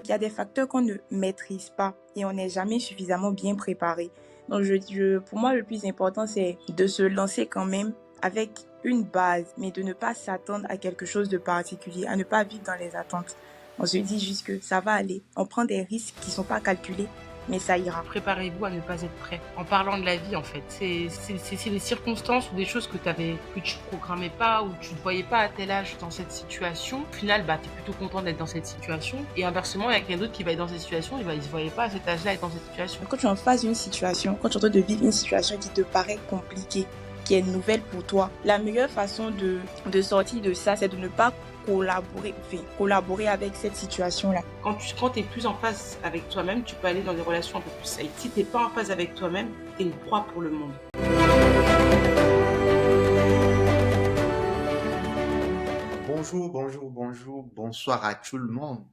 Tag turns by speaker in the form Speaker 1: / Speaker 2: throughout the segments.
Speaker 1: il y a des facteurs qu'on ne maîtrise pas et on n'est jamais suffisamment bien préparé. Donc, pour moi, le plus important, c'est de se lancer quand même avec une base, mais de ne pas s'attendre à quelque chose de particulier, à ne pas vivre dans les attentes. On se dit juste que ça va aller. On prend des risques qui ne sont pas calculés, mais ça ira.
Speaker 2: Préparez-vous à ne pas être prêt. En parlant de la vie, en fait, c'est des circonstances ou des choses que tu programmais pas ou tu ne voyais pas à tel âge dans cette situation. Au final, tu es plutôt content d'être dans cette situation. Et inversement, il y a quelqu'un d'autre qui va être dans cette situation, il ne se voyait pas à cet âge-là être dans cette situation.
Speaker 1: Quand tu es en face d'une situation, quand tu es en train de vivre une situation qui te paraît compliquée, qui est nouvelle pour toi, la meilleure façon de sortir de ça, c'est de ne pas collaborer avec cette situation-là.
Speaker 2: Quand tu es plus en phase avec toi-même, tu peux aller dans des relations un peu plus safe. Si tu n'es pas en phase avec toi-même, tu es une proie pour le monde.
Speaker 3: Bonsoir à tout le monde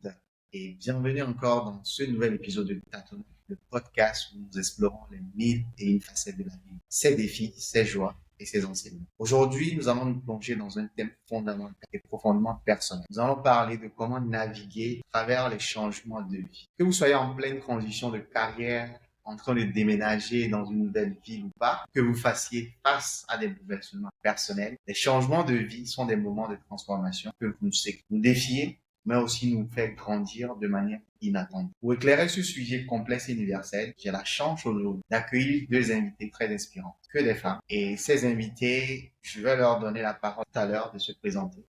Speaker 3: et bienvenue encore dans ce nouvel épisode de Tâtonner, le podcast où nous explorons les mille et une facettes de la vie, ses défis, ses joies et ses enseignements. Aujourd'hui, nous allons nous plonger dans un thème fondamental et profondément personnel. Nous allons parler de comment naviguer à travers les changements de vie. Que vous soyez en pleine transition de carrière, en train de déménager dans une nouvelle ville ou pas, que vous fassiez face à des bouleversements personnels. Les changements de vie sont des moments de transformation que nous défier, mais aussi nous faire grandir de manière inattendue. Pour éclairer ce sujet complexe et universel, j'ai la chance aujourd'hui d'accueillir deux invités très inspirants, que des femmes. Et ces invités, je vais leur donner la parole tout à l'heure de se présenter.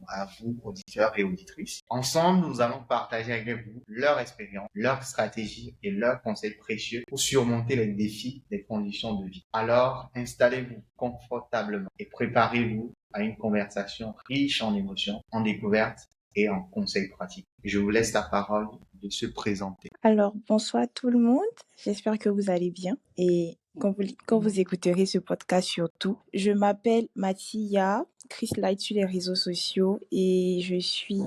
Speaker 3: À vous, auditeurs et auditrices. Ensemble, nous allons partager avec vous leur expérience, leur stratégie et leurs conseils précieux pour surmonter les défis des conditions de vie. Alors, installez-vous confortablement et préparez-vous à une conversation riche en émotions, en découvertes et en conseils pratiques. Je vous laisse la parole de se présenter.
Speaker 1: Alors, bonsoir tout le monde. J'espère que vous allez bien et quand vous écouterez ce podcast surtout. Je m'appelle Mathia, Chris Light sur les réseaux sociaux et je suis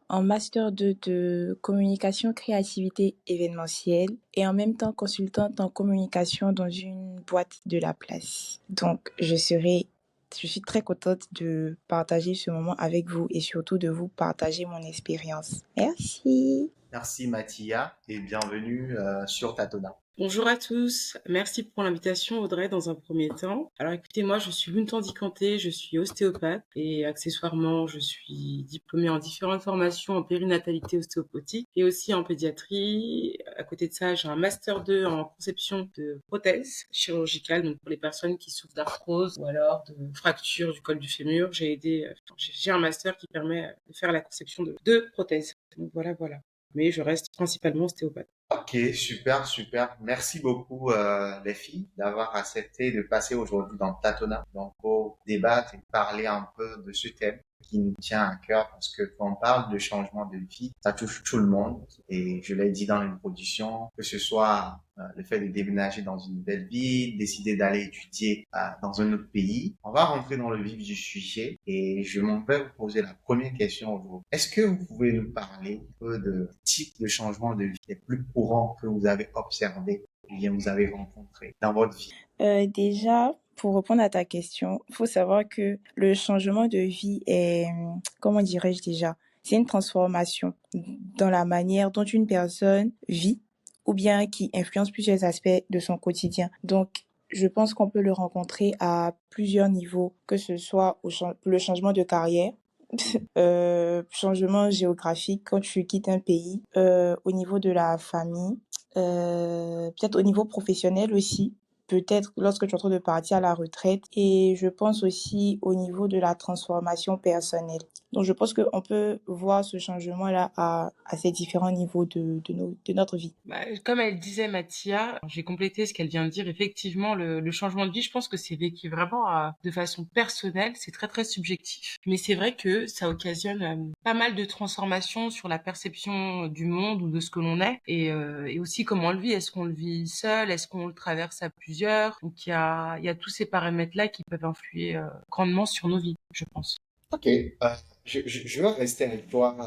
Speaker 1: en master 2 de communication, créativité événementielle et en même temps consultante en communication dans une boîte de la place. Donc, je suis très contente de partager ce moment avec vous et surtout de vous partager mon expérience. Merci.
Speaker 3: Merci Mathia et bienvenue sur Tâtonner.
Speaker 2: Bonjour à tous, merci pour l'invitation Audrey dans un premier temps. Alors écoutez, moi je suis Luntandi Kanté, je suis ostéopathe et accessoirement je suis diplômée en différentes formations en périnatalité ostéopathique et aussi en pédiatrie. À côté de ça, j'ai un master 2 en conception de prothèses chirurgicales, donc pour les personnes qui souffrent d'arthrose ou alors de fracture du col du fémur. J'ai un master qui permet de faire la conception de prothèses. Donc voilà. Mais je reste principalement ostéopathe.
Speaker 3: Ok, super. Merci beaucoup les filles d'avoir accepté de passer aujourd'hui dans Tâtonner, donc pour débattre et parler un peu de ce thème qui nous tient à cœur parce que quand on parle de changement de vie, ça touche tout le monde et je l'ai dit dans l'introduction, que ce soit le fait de déménager dans une nouvelle ville, décider d'aller étudier dans un autre pays. On va rentrer dans le vif du sujet et je m'en vais vous poser la première question aujourd'hui. Est-ce que vous pouvez nous parler un peu de type de changement de vie les plus courants que vous avez observés ou bien vous avez rencontrés dans votre vie?
Speaker 1: Déjà, pour répondre à ta question, il faut savoir que le changement de vie est, comment dirais-je déjà, c'est une transformation dans la manière dont une personne vit ou bien qui influence plusieurs aspects de son quotidien. Donc, je pense qu'on peut le rencontrer à plusieurs niveaux, que ce soit le changement de carrière, changement géographique quand tu quittes un pays, au niveau de la famille, peut-être au niveau professionnel aussi, peut-être lorsque tu es en train de partir à la retraite et je pense aussi au niveau de la transformation personnelle. Donc je pense qu'on peut voir ce changement-là à ces différents niveaux de notre vie.
Speaker 2: Comme elle disait Mathia, j'ai complété ce qu'elle vient de dire. Effectivement, le changement de vie, je pense que c'est vécu vraiment de façon personnelle. C'est très très subjectif, mais c'est vrai que ça occasionne pas mal de transformations sur la perception du monde ou de ce que l'on est, et aussi comment on le vit. Est-ce qu'on le vit seul? Est-ce qu'on le traverse à plusieurs? Donc il y a tous ces paramètres-là qui peuvent influer grandement sur nos vies, je pense.
Speaker 3: Ok. Je vais rester avec toi,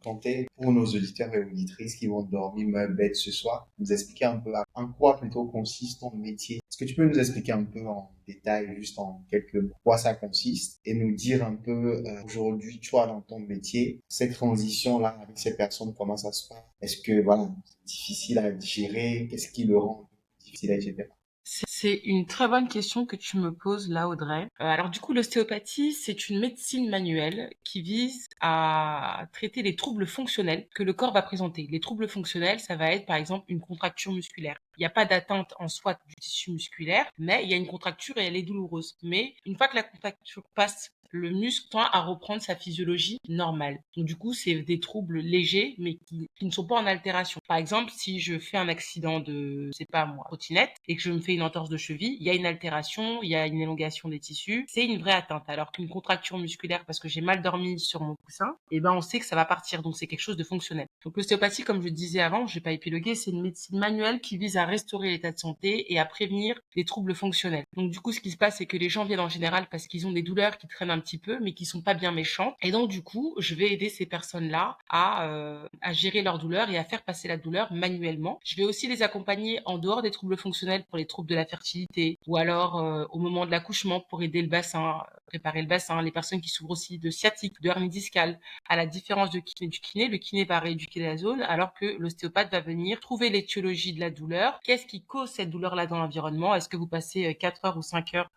Speaker 3: Kanté, pour nos auditeurs et auditrices qui vont dormir bête ce soir, nous expliquer un peu en quoi plutôt consiste ton métier. Est-ce que tu peux nous expliquer un peu en détail, juste en quelques mots, quoi ça consiste et nous dire un peu aujourd'hui, toi, dans ton métier, cette transition-là avec ces personnes, comment ça se passe? Est-ce que, voilà, c'est difficile à gérer? Qu'est-ce qui le rend difficile à gérer?
Speaker 2: C'est une très bonne question que tu me poses là, Audrey. Alors du coup, l'ostéopathie, c'est une médecine manuelle qui vise à traiter les troubles fonctionnels que le corps va présenter. Les troubles fonctionnels, ça va être par exemple une contracture musculaire. Il n'y a pas d'atteinte en soi du tissu musculaire, mais il y a une contracture et elle est douloureuse. Mais une fois que la contracture passe, le muscle tend à reprendre sa physiologie normale. Donc du coup, c'est des troubles légers, mais qui ne sont pas en altération. Par exemple, si je fais un accident de, c'est pas moi, trottinette, et que je me fais une entorse de cheville, il y a une altération, il y a une élongation des tissus, c'est une vraie atteinte. Alors qu'une contracture musculaire, parce que j'ai mal dormi sur mon coussin, eh ben on sait que ça va partir, donc c'est quelque chose de fonctionnel. Donc l'ostéopathie, comme je disais avant, je vais pas épiloguer, c'est une médecine manuelle qui vise à restaurer l'état de santé et à prévenir les troubles fonctionnels. Donc du coup, ce qui se passe, c'est que les gens viennent en général parce qu'ils ont des douleurs qui traînent un petit peu, mais qui sont pas bien méchantes. Et donc du coup, je vais aider ces personnes-là à gérer leur douleur et à faire passer la douleur manuellement. Je vais aussi les accompagner en dehors des troubles fonctionnels pour les troubles de la fertilité ou alors au moment de l'accouchement pour aider le bassin, préparer le bassin. Les personnes qui souffrent aussi de sciatique, de hernie discale. À la différence du kiné, le kiné va rééduquer la zone alors que l'ostéopathe va venir trouver l'étiologie de la douleur. Qu'est-ce qui cause cette douleur-là dans l'environnement? Est-ce que vous passez 4 heures ou 5 heures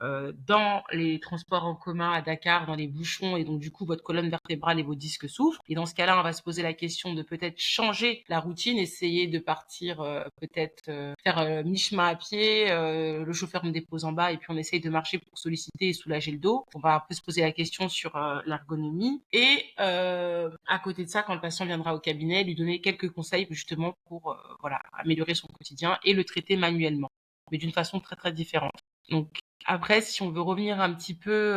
Speaker 2: dans les transports en commun à Dakar, dans les bouchons, et donc du coup votre colonne vertébrale et vos disques souffrent? Et dans ce cas-là, on va se poser la question de peut-être changer la routine, essayer de partir peut-être faire mi-chemin à pied, le chauffeur me dépose en bas et puis on essaye de marcher pour solliciter et soulager le dos. On va un peu se poser la question sur l'ergonomie. Et à côté de ça, quand le patient viendra au cabinet, lui donner quelques conseils justement pour voilà, améliorer son quotidien et le traiter manuellement, mais d'une façon très très différente. Donc après, si on veut revenir un petit peu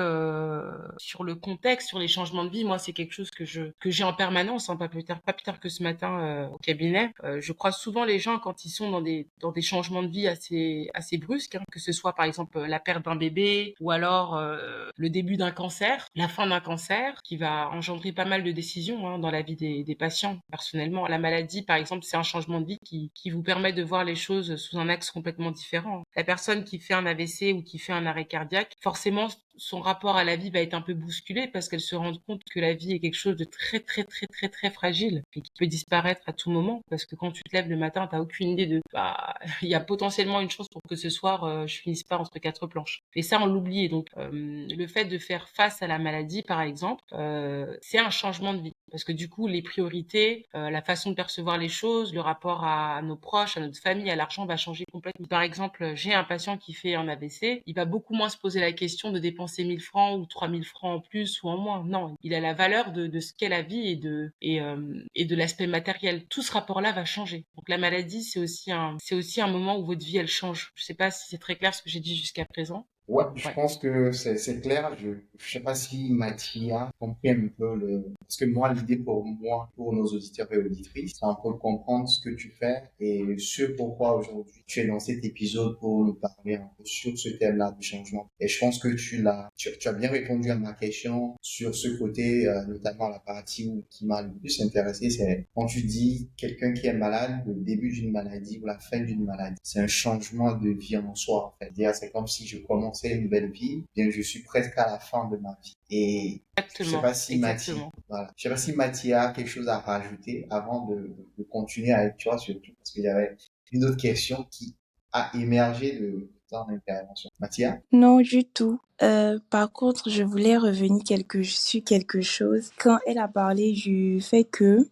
Speaker 2: sur le contexte, sur les changements de vie, moi c'est quelque chose que j'ai en permanence, hein, pas plus tard que ce matin au cabinet. Je croise souvent les gens quand ils sont dans des changements de vie assez brusques, hein, que ce soit par exemple la perte d'un bébé ou alors le début d'un cancer, la fin d'un cancer, qui va engendrer pas mal de décisions hein, dans la vie des patients. Personnellement, la maladie, par exemple, c'est un changement de vie qui vous permet de voir les choses sous un axe complètement différent. La personne qui fait un AVC ou qui fait un arrêt cardiaque, forcément, son rapport à la vie va être un peu bousculé parce qu'elle se rend compte que la vie est quelque chose de très, très, très, très, très fragile et qui peut disparaître à tout moment parce que quand tu te lèves le matin, t'as aucune idée de, bah, il y a potentiellement une chance pour que ce soir, je finisse pas entre quatre planches. Et ça, on l'oublie. Et donc, le fait de faire face à la maladie, par exemple, c'est un changement de vie. Parce que du coup, les priorités, la façon de percevoir les choses, le rapport à nos proches, à notre famille, à l'argent va changer complètement. Par exemple, j'ai un patient qui fait un AVC, il va beaucoup moins se poser la question de dépenser 1000 francs ou 3000 francs en plus ou en moins. Non, il a la valeur de ce qu'est la vie et de l'aspect matériel. Tout ce rapport-là va changer. Donc la maladie, c'est aussi un moment où votre vie, elle change. Je sais pas si c'est très clair ce que j'ai dit jusqu'à présent.
Speaker 3: Ouais, je
Speaker 2: Ouais.
Speaker 3: pense que c'est clair. Je sais pas si Mathia a compris un peu parce que moi, l'idée pour moi, pour nos auditeurs et auditrices, c'est un peu de comprendre ce que tu fais et ce pourquoi aujourd'hui tu es dans cet épisode pour nous parler un peu sur ce thème-là du changement. Et je pense que tu as bien répondu à ma question sur ce côté, notamment la partie qui m'a le plus intéressé, c'est quand tu dis quelqu'un qui est malade, le début d'une maladie ou la fin d'une maladie. C'est un changement de vie en soi, en fait. C'est comme si je commençais une nouvelle vie, bien je suis presque à la fin de ma vie. Et je sais
Speaker 2: Exactement,
Speaker 3: pas si
Speaker 2: exactement.
Speaker 3: voilà. Je sais pas si Mathie a quelque chose à rajouter avant de continuer avec toi surtout, parce qu'il y avait une autre question qui a émergé de ton intervention. Mathia?
Speaker 1: Non, du tout. Par contre, je voulais revenir sur quelque chose. Quand elle a parlé du fait que,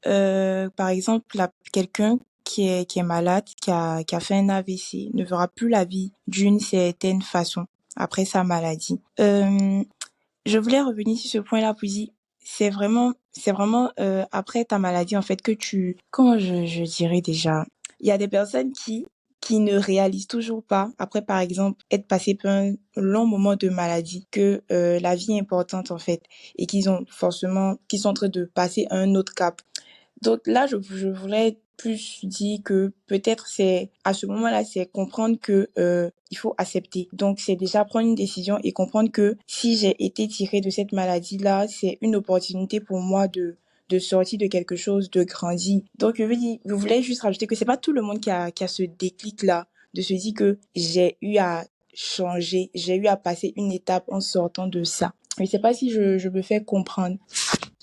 Speaker 1: par exemple, quelqu'un qui est malade, qui a fait un AVC, ne verra plus la vie d'une certaine façon après sa maladie. Je voulais revenir sur ce point-là pour dire, c'est vraiment après ta maladie en fait que comment je dirais déjà, il y a des personnes qui ne réalisent toujours pas, après par exemple être passé par un long moment de maladie, que la vie est importante en fait et qu'ils sont en train de passer à un autre cap. Donc là, je voulais plus dit que peut-être c'est à ce moment-là, c'est comprendre que il faut accepter. Donc c'est déjà prendre une décision et comprendre que si j'ai été tirée de cette maladie-là, c'est une opportunité pour moi de sortir de quelque chose, de grandir. Donc je voulais juste rajouter que c'est pas tout le monde qui a ce déclic-là, de se dire que j'ai eu à changer, j'ai eu à passer une étape en sortant de ça. Je sais pas si je me fais comprendre.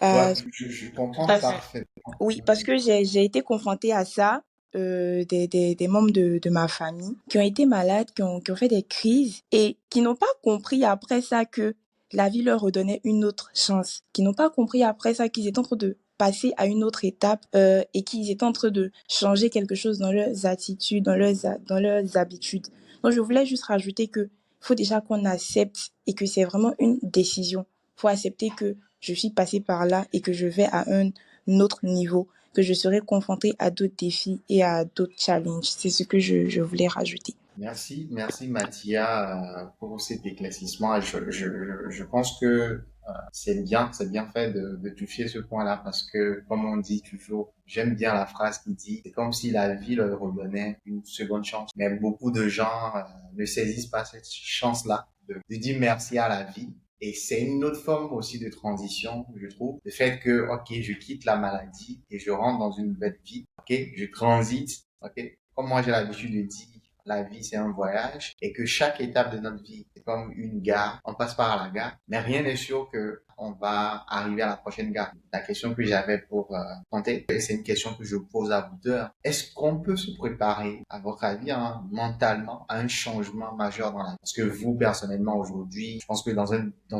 Speaker 3: Ouais,
Speaker 1: Euh,
Speaker 3: je comprends
Speaker 2: Tout à
Speaker 1: parce
Speaker 2: fait.
Speaker 3: parfaitement.
Speaker 1: oui, parce que j'ai été confrontée à ça, des membres de ma famille qui ont été malades, qui ont fait des crises et qui n'ont pas compris après ça que la vie leur redonnait une autre chance, qui n'ont pas compris après ça qu'ils étaient en train de passer à une autre étape et qu'ils étaient en train de changer quelque chose dans leurs attitudes, dans leurs habitudes. Donc je voulais juste rajouter que faut déjà qu'on accepte et que c'est vraiment une décision. Faut accepter que je suis passée par là et que je vais à un autre niveau, que je serai confrontée à d'autres défis et à d'autres challenges. C'est ce que je voulais rajouter.
Speaker 3: Merci Mathia pour cet éclaircissement. Je pense que c'est bien fait de toucher ce point-là parce que, comme on dit toujours, j'aime bien la phrase qui dit, c'est comme si la vie leur redonnait une seconde chance. Mais beaucoup de gens ne saisissent pas cette chance-là de dire merci à la vie. Et c'est une autre forme aussi de transition, je trouve. Le fait que, ok, je quitte la maladie et je rentre dans une nouvelle vie. Ok, je transite. Ok, comme moi j'ai l'habitude de dire, la vie, c'est un voyage et que chaque étape de notre vie, c'est comme une gare. On passe par la gare, mais rien n'est sûr que on va arriver à la prochaine gare. La question que j'avais pour tenter, et c'est une question que je pose à vous deux. Est-ce qu'on peut se préparer, à votre avis, hein, mentalement, à un changement majeur dans la vie? Parce que vous, personnellement, aujourd'hui, je pense que dans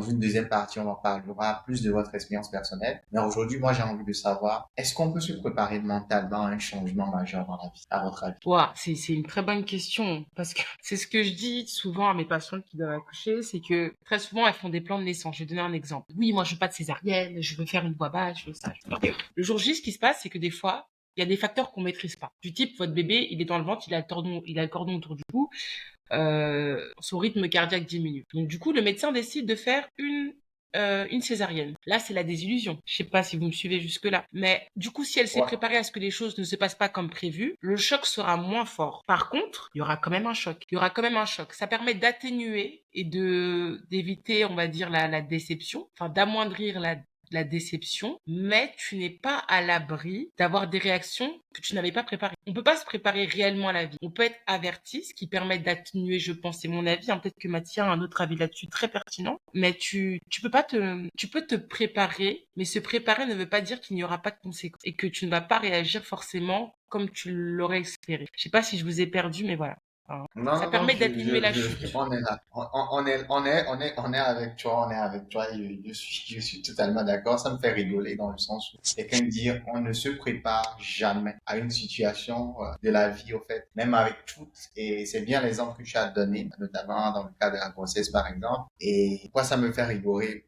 Speaker 3: une deuxième partie, on en parlera plus de votre expérience personnelle. Mais aujourd'hui, moi, j'ai envie de savoir, est-ce qu'on peut se préparer mentalement à un changement majeur dans la vie, à votre avis?
Speaker 2: Ouah, c'est une très bonne question parce que c'est ce que je dis souvent à mes patientes qui doivent accoucher, c'est que très souvent elles font des plans de naissance. Je vais donner un exemple. Oui, moi je veux pas de césarienne, je veux faire une voix basse, je veux ça. Ok. Le jour J, ce qui se passe, c'est que des fois, il y a des facteurs qu'on maîtrise pas. Du type, votre bébé, il est dans le ventre, il a le cordon autour du cou, son rythme cardiaque diminue. Donc du coup, le médecin décide de faire une césarienne. Là, c'est la désillusion. Je sais pas si vous me suivez jusque-là. Mais du coup, si elle s'est
Speaker 3: Ouais.
Speaker 2: préparée à ce que les choses ne se passent pas comme prévu, le choc sera moins fort. Par contre, il y aura quand même un choc. Il y aura quand même un choc. Ça permet d'atténuer et d'éviter, on va dire, la déception, enfin d'amoindrir la déception, mais tu n'es pas à l'abri d'avoir des réactions que tu n'avais pas préparées. On peut pas se préparer réellement à la vie. On peut être averti, ce qui permet d'atténuer, je pense, c'est mon avis, hein, peut-être que Mathia a un autre avis là-dessus très pertinent, mais tu peux pas tu peux te préparer, mais se préparer ne veut pas dire qu'il n'y aura pas de conséquences et que tu ne vas pas réagir forcément comme tu l'aurais espéré. Je sais pas si je vous ai perdu, mais voilà. Hein.
Speaker 3: Non,
Speaker 2: Ça
Speaker 3: non, non,
Speaker 2: permet d'atténuer la chute.
Speaker 3: on est là. On est avec toi, on est avec toi. Je suis totalement d'accord. Ça me fait rigoler dans le sens où quelqu'un dit, on ne se prépare jamais à une situation de la vie, au fait, même avec toutes. Et c'est bien l'exemple que tu as donné, notamment dans le cas de la grossesse, par exemple. Et pourquoi ça me fait rigoler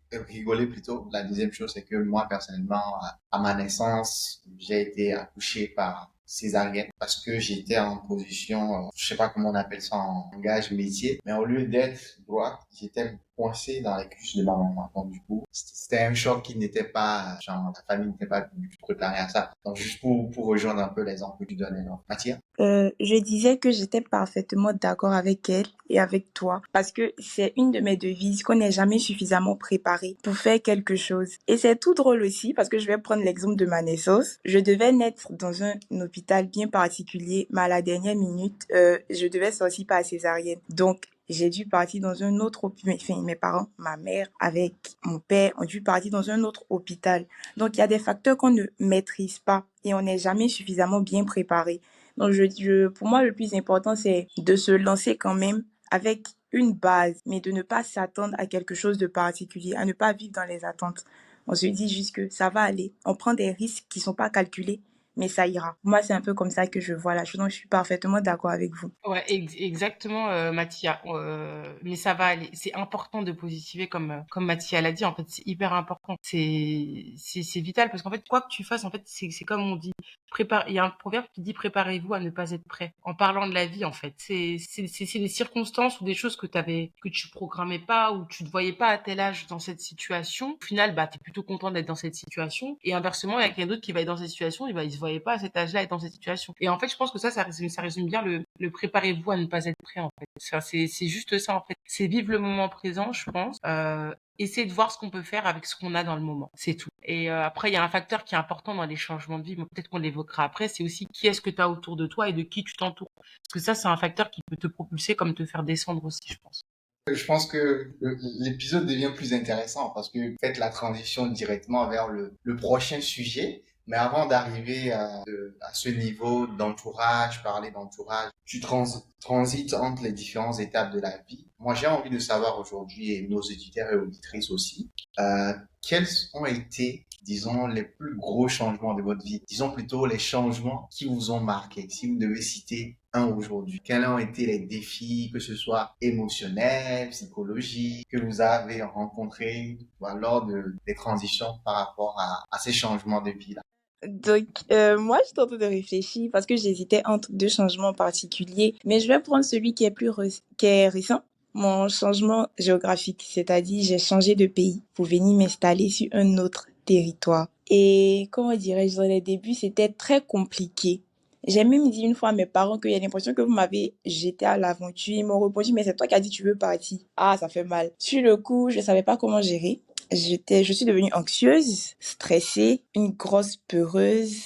Speaker 3: plutôt. La deuxième chose, c'est que moi, personnellement, à ma naissance, j'ai été accouché par césarienne parce que j'étais en position, je sais pas comment on appelle ça en langage métier, mais au lieu d'être droite, j'étais coincé dans les cuisses de ma maman. Donc du coup, c'était un choc qui n'était pas, genre la famille n'était pas du tout préparée à ça. Donc juste pour rejoindre un peu l'exemple que tu donnais, non, Mathia?
Speaker 1: Je disais que j'étais parfaitement d'accord avec elle et avec toi parce que c'est une de mes devises qu'on n'est jamais suffisamment préparé pour faire quelque chose. Et c'est tout drôle aussi parce que je vais prendre l'exemple de ma naissance. Je devais naître dans un hôpital bien particulier, mais à la dernière minute, je devais sortir par césarienne. Donc, j'ai dû partir dans un autre hôpital. Enfin, mes parents, ma mère avec mon père ont dû partir dans un autre hôpital. Donc, il y a des facteurs qu'on ne maîtrise pas et on n'est jamais suffisamment bien préparé. Donc, pour moi, le plus important, c'est de se lancer quand même avec une base, mais de ne pas s'attendre à quelque chose de particulier, à ne pas vivre dans les attentes. On se dit juste que ça va aller. On prend des risques qui sont pas calculés, mais ça ira. Moi, c'est un peu comme ça que je vois la chose. Donc, je suis parfaitement d'accord avec vous.
Speaker 2: Ouais, exactement, Mathia. Mais ça va aller. C'est important de positiver comme Mathia l'a dit. En fait, c'est hyper important. C'est vital parce qu'en fait, quoi que tu fasses, en fait, c'est comme on dit. Il y a un proverbe qui dit préparez-vous à ne pas être prêt. En parlant de la vie, en fait, c'est des circonstances ou des choses que tu programmais pas ou tu te voyais pas à tel âge dans cette situation. Au final, bah, t'es plutôt content d'être dans cette situation. Et inversement, il y a quelqu'un d'autre qui va être dans cette situation, il va se voyais pas à cet âge-là être dans cette situation. Et en fait, je pense que ça résume bien le préparez-vous à ne pas être prêt, en fait. Enfin, c'est juste ça, en fait. C'est vivre le moment présent, je pense. Essayer de voir ce qu'on peut faire avec ce qu'on a dans le moment. C'est tout. Et après, il y a un facteur qui est important dans les changements de vie, mais peut-être qu'on l'évoquera après, c'est aussi qui est-ce que tu as autour de toi et de qui tu t'entoures. Parce que ça, c'est un facteur qui peut te propulser comme te faire descendre aussi, je pense.
Speaker 3: Je pense que l'épisode devient plus intéressant parce que vous faites la transition directement vers le prochain sujet. Mais avant d'arriver à ce niveau d'entourage, parler d'entourage, tu transites entre les différentes étapes de la vie. Moi, j'ai envie de savoir aujourd'hui, et nos éditeurs et auditrices aussi, quels ont été, disons, les plus gros changements de votre vie? Disons plutôt les changements qui vous ont marqué. Si vous devez citer un aujourd'hui, quels ont été les défis, que ce soit émotionnels, psychologiques, que vous avez rencontrés lors des transitions par rapport à ces changements de vie-là?
Speaker 1: Donc, moi, je suis en train de réfléchir parce que j'hésitais entre deux changements particuliers, mais je vais prendre celui qui est qui est récent. Mon changement géographique, c'est-à-dire j'ai changé de pays pour venir m'installer sur un autre territoire. Et comment dirais-je, dans les débuts, c'était très compliqué. J'ai même dit une fois à mes parents qu'il y a l'impression que vous m'avez jeté à l'aventure. Ils m'ont répondu, mais c'est toi qui as dit tu veux partir. Ah, ça fait mal. Sur le coup, je savais pas comment gérer. Je suis devenue anxieuse, stressée, une grosse peureuse.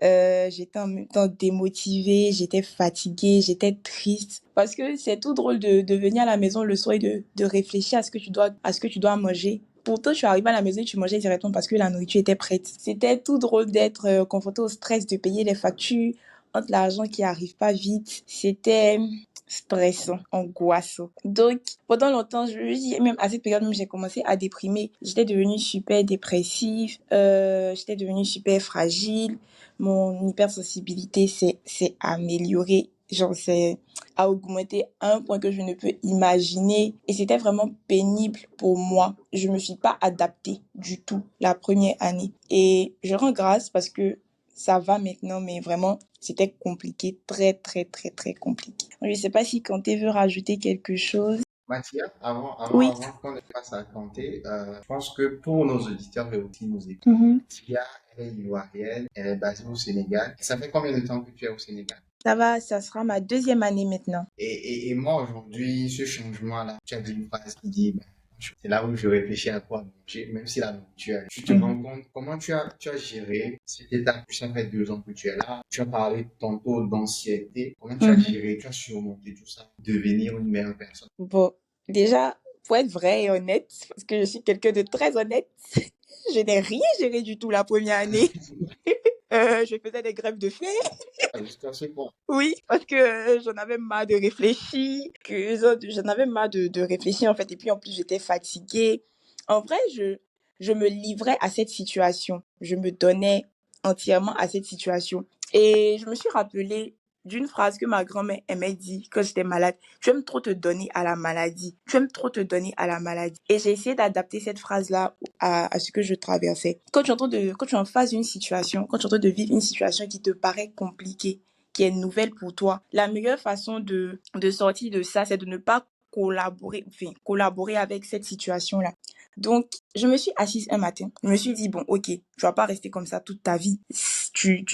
Speaker 1: J'étais en même temps démotivée, j'étais fatiguée, j'étais triste. Parce que c'est tout drôle de venir à la maison le soir et de réfléchir à ce que tu dois manger. Pourtant, tu arrives à la maison et tu mangeais directement parce que la nourriture était prête. C'était tout drôle d'être confronté au stress de payer les factures, entre l'argent qui arrive pas vite. C'était stressant, angoissant. Donc, pendant longtemps, même à cette période, même, j'ai commencé à déprimer. J'étais devenue super dépressive, j'étais devenue super fragile. Mon hypersensibilité s'est améliorée. Genre, c'est a augmenté à un point que je ne peux imaginer. Et c'était vraiment pénible pour moi. Je me suis pas adaptée du tout la première année. Et je rends grâce parce que ça va maintenant, mais vraiment, c'était compliqué, très, très, très, très compliqué. Je ne sais pas si Kanté veut rajouter quelque chose.
Speaker 3: Mathias,
Speaker 1: Oui.
Speaker 3: avant qu'on ne passe à compter, je pense que pour nos auditeurs et aussi nos équipes,
Speaker 1: Mhm.
Speaker 3: Tia, elle est ivoirienne, elle est basée au Sénégal. Ça fait combien de temps que tu es au Sénégal?
Speaker 1: Ça va, ça sera ma deuxième année maintenant.
Speaker 3: Et moi, aujourd'hui, ce changement-là, tu as dit une phrase qui dit, ben, c'est là où je réfléchis à quoi manger, même si la nourriture, tu te rends compte comment tu as géré cette étape. Ça fait 2 ans que tu es là. Tu as parlé tantôt d'ancienneté. Comment tu as géré, tu as surmonté tout ça, devenir une meilleure personne?
Speaker 1: Bon, déjà, pour être vrai et honnête, parce que je suis quelqu'un de très honnête, je n'ai rien géré du tout la première année. Je faisais des grèves de faim.
Speaker 3: Jusqu'à ce point.
Speaker 1: Oui, parce que j'en avais marre de réfléchir, j'en avais marre de réfléchir en fait, et puis en plus j'étais fatiguée. En vrai, je me livrais à cette situation, je me donnais entièrement à cette situation. Et je me suis rappelée d'une phrase que ma grand-mère aimait dire quand j'étais malade. Tu aimes trop te donner à la maladie. Tu aimes trop te donner à la maladie. Et j'ai essayé d'adapter cette phrase-là à ce que je traversais. Quand tu es en face d'une situation, quand tu es en train de vivre une situation qui te paraît compliquée, qui est nouvelle pour toi, la meilleure façon de sortir de ça, c'est de ne pas collaborer avec cette situation-là. Donc, je me suis assise un matin. Je me suis dit, bon, ok, tu vas pas rester comme ça toute ta vie. Tu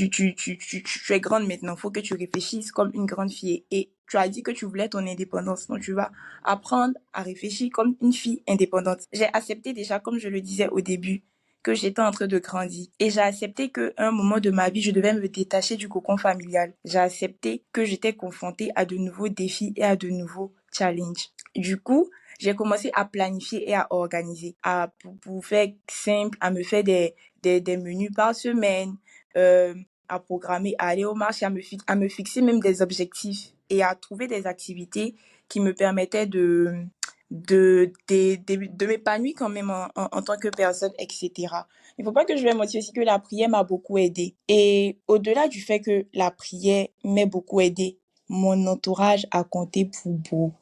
Speaker 1: es grande maintenant. Faut que tu réfléchisses comme une grande fille. Et tu as dit que tu voulais ton indépendance. Donc, tu vas apprendre à réfléchir comme une fille indépendante. J'ai accepté déjà, comme je le disais au début, que j'étais en train de grandir. Et j'ai accepté qu'à un moment de ma vie, je devais me détacher du cocon familial. J'ai accepté que j'étais confrontée à de nouveaux défis et à de nouveaux challenges. Du coup, j'ai commencé à planifier et à organiser, pour faire simple, à me faire des menus par semaine, à programmer, à aller au marché, à me fixer même des objectifs et à trouver des activités qui me permettaient de m'épanouir quand même en tant que personne, etc. Il ne faut pas que je vais mentir aussi que la prière m'a beaucoup aidée. Et au-delà du fait que la prière m'ait beaucoup aidée, mon entourage a compté pour beaucoup.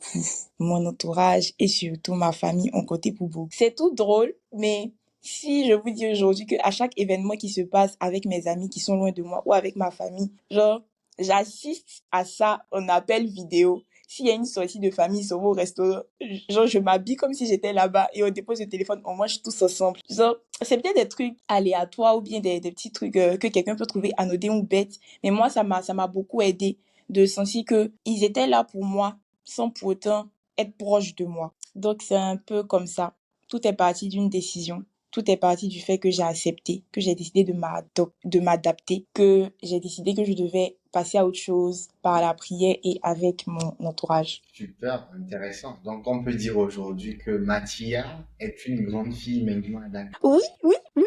Speaker 1: Mon entourage et surtout ma famille ont compté pour beaucoup. C'est tout drôle, mais si je vous dis aujourd'hui qu'à chaque événement qui se passe avec mes amis qui sont loin de moi ou avec ma famille, genre, j'assiste à ça en appel vidéo. s'il y a une sortie de famille, ça va au restaurant, genre, je m'habille comme si j'étais là-bas et on dépose le téléphone, on mange tous ensemble. Genre, c'est peut-être des trucs aléatoires ou bien des petits trucs que quelqu'un peut trouver anodins ou bêtes. Mais moi, ça m'a beaucoup aidé de sentir que ils étaient là pour moi sans pour autant être proches de moi. Donc, c'est un peu comme ça. Tout est parti d'une décision. Tout est parti du fait que j'ai accepté, que j'ai décidé de m'adapter, que j'ai décidé que je devais passer à autre chose par la prière et avec mon entourage.
Speaker 3: Super, intéressant. Donc, on peut dire aujourd'hui que Mathia est une grande fille maintenant à Dakar.
Speaker 1: Oui, oui, oui.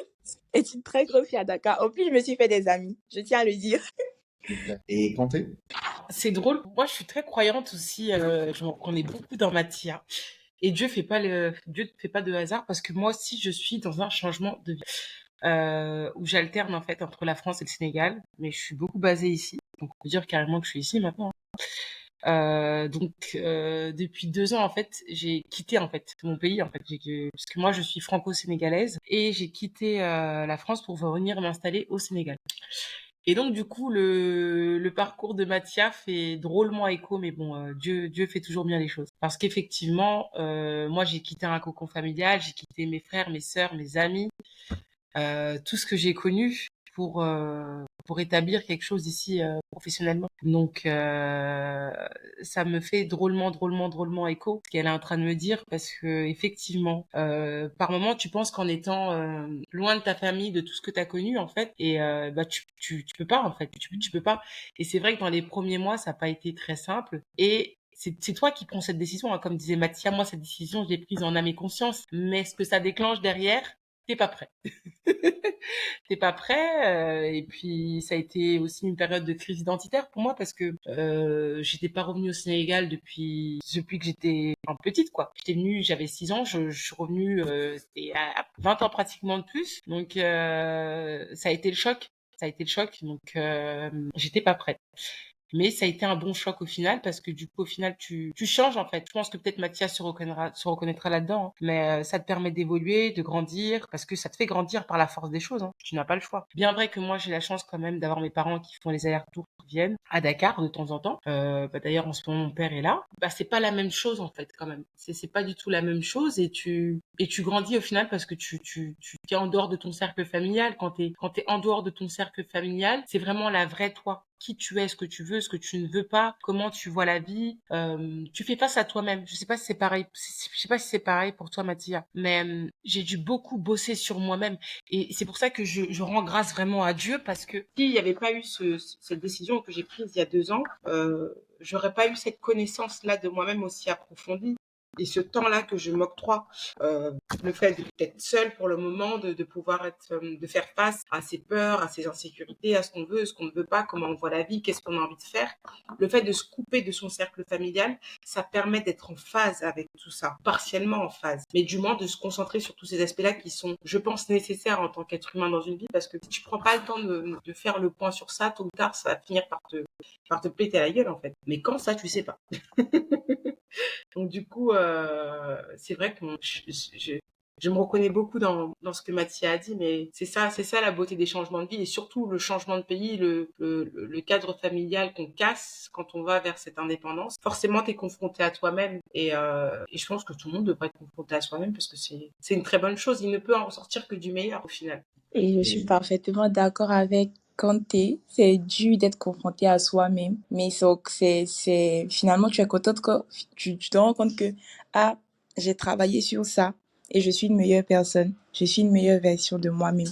Speaker 1: C'est une très grosse fille à Dakar. En plus, je me suis fait des amis. Je tiens à le dire.
Speaker 3: Super. Et Kanté?
Speaker 2: C'est drôle. Moi, je suis très croyante aussi. Je me reconnais beaucoup dans Mathia. Et Dieu ne fait pas de hasard parce que moi aussi, je suis dans un changement de vie où j'alterne en fait entre la France et le Sénégal, mais je suis beaucoup basée ici. Donc, on peut dire carrément que je suis ici maintenant. Depuis 2 ans en fait, j'ai quitté en fait mon pays en fait, parce que moi je suis franco-sénégalaise et j'ai quitté la France pour venir m'installer au Sénégal. Et donc du coup le parcours de Mathia fait drôlement écho, mais bon Dieu fait toujours bien les choses. Parce qu'effectivement moi j'ai quitté un cocon familial, j'ai quitté mes frères, mes sœurs, mes amis, tout ce que j'ai connu pour établir quelque chose ici professionnellement. Donc ça me fait drôlement écho ce qu'elle est en train de me dire parce que effectivement par moment tu penses qu'en étant loin de ta famille, de tout ce que tu as connu en fait, et bah tu peux pas en fait, tu peux pas. Et c'est vrai que dans les premiers mois ça n'a pas été très simple et c'est toi qui prends cette décision, hein. Comme disait Mathia, moi cette décision je l'ai prise en âme et conscience, mais ce que ça déclenche derrière, t'es pas prêt. T'es pas prêt et puis ça a été aussi une période de crise identitaire pour moi parce que j'étais pas revenue au Sénégal depuis que j'étais petite quoi. J'étais venue, j'avais 6 ans, je suis revenue c'était à 20 ans pratiquement de plus. Donc ça a été le choc. Ça a été le choc, donc j'étais pas prête. Mais ça a été un bon choc au final parce que du coup au final tu changes en fait. Je pense que peut-être Mathias se reconnaîtra là-dedans, hein. Mais ça te permet d'évoluer, de grandir parce que ça te fait grandir par la force des choses, hein. Tu n'as pas le choix. Bien vrai que moi j'ai la chance quand même d'avoir mes parents qui font les allers-retours, qui viennent à Dakar de temps en temps. D'ailleurs en ce moment mon père est là. Bah c'est pas la même chose en fait quand même. C'est pas du tout la même chose et tu grandis au final parce que tu es en dehors de ton cercle familial. Quand t'es en dehors de ton cercle familial, c'est vraiment la vraie toi, qui tu es, ce que tu veux, ce que tu ne veux pas, comment tu vois la vie. Tu fais face à toi-même. Je sais pas si c'est pareil. Je sais pas si c'est pareil pour toi, Mathia. Mais j'ai dû beaucoup bosser sur moi-même. Et c'est pour ça que je rends grâce vraiment à Dieu parce que s'il n'y avait pas eu cette décision que j'ai prise il y a 2 ans, j'aurais pas eu cette connaissance-là de moi-même aussi approfondie. Et ce temps-là que je m'octroie, le fait d'être seule pour le moment, de pouvoir de faire face à ses peurs, à ses insécurités, à ce qu'on veut, ce qu'on ne veut pas, comment on voit la vie, qu'est-ce qu'on a envie de faire. Le fait de se couper de son cercle familial, ça permet d'être en phase avec tout ça, partiellement en phase, mais du moins de se concentrer sur tous ces aspects-là qui sont, je pense, nécessaires en tant qu'être humain dans une vie, parce que si tu prends pas le temps de faire le point sur ça, tôt ou tard, ça va finir par te péter à la gueule, en fait. Mais quand ça, tu sais pas. Donc du coup, c'est vrai que je me reconnais beaucoup dans ce que Mathia a dit, mais c'est ça la beauté des changements de vie et surtout le changement de pays, le cadre familial qu'on casse quand on va vers cette indépendance. Forcément, tu es confronté à toi-même et je pense que tout le monde devrait être confronté à soi-même parce que c'est une très bonne chose. Il ne peut en ressortir que du meilleur au final.
Speaker 1: Et je suis
Speaker 3: Et
Speaker 1: parfaitement d'accord avec Kanté. C'est dur d'être confronté à soi-même, mais finalement, tu es contente quand tu te rends compte que, ah, j'ai travaillé sur ça et je suis une meilleure personne. Je suis une meilleure version de moi-même.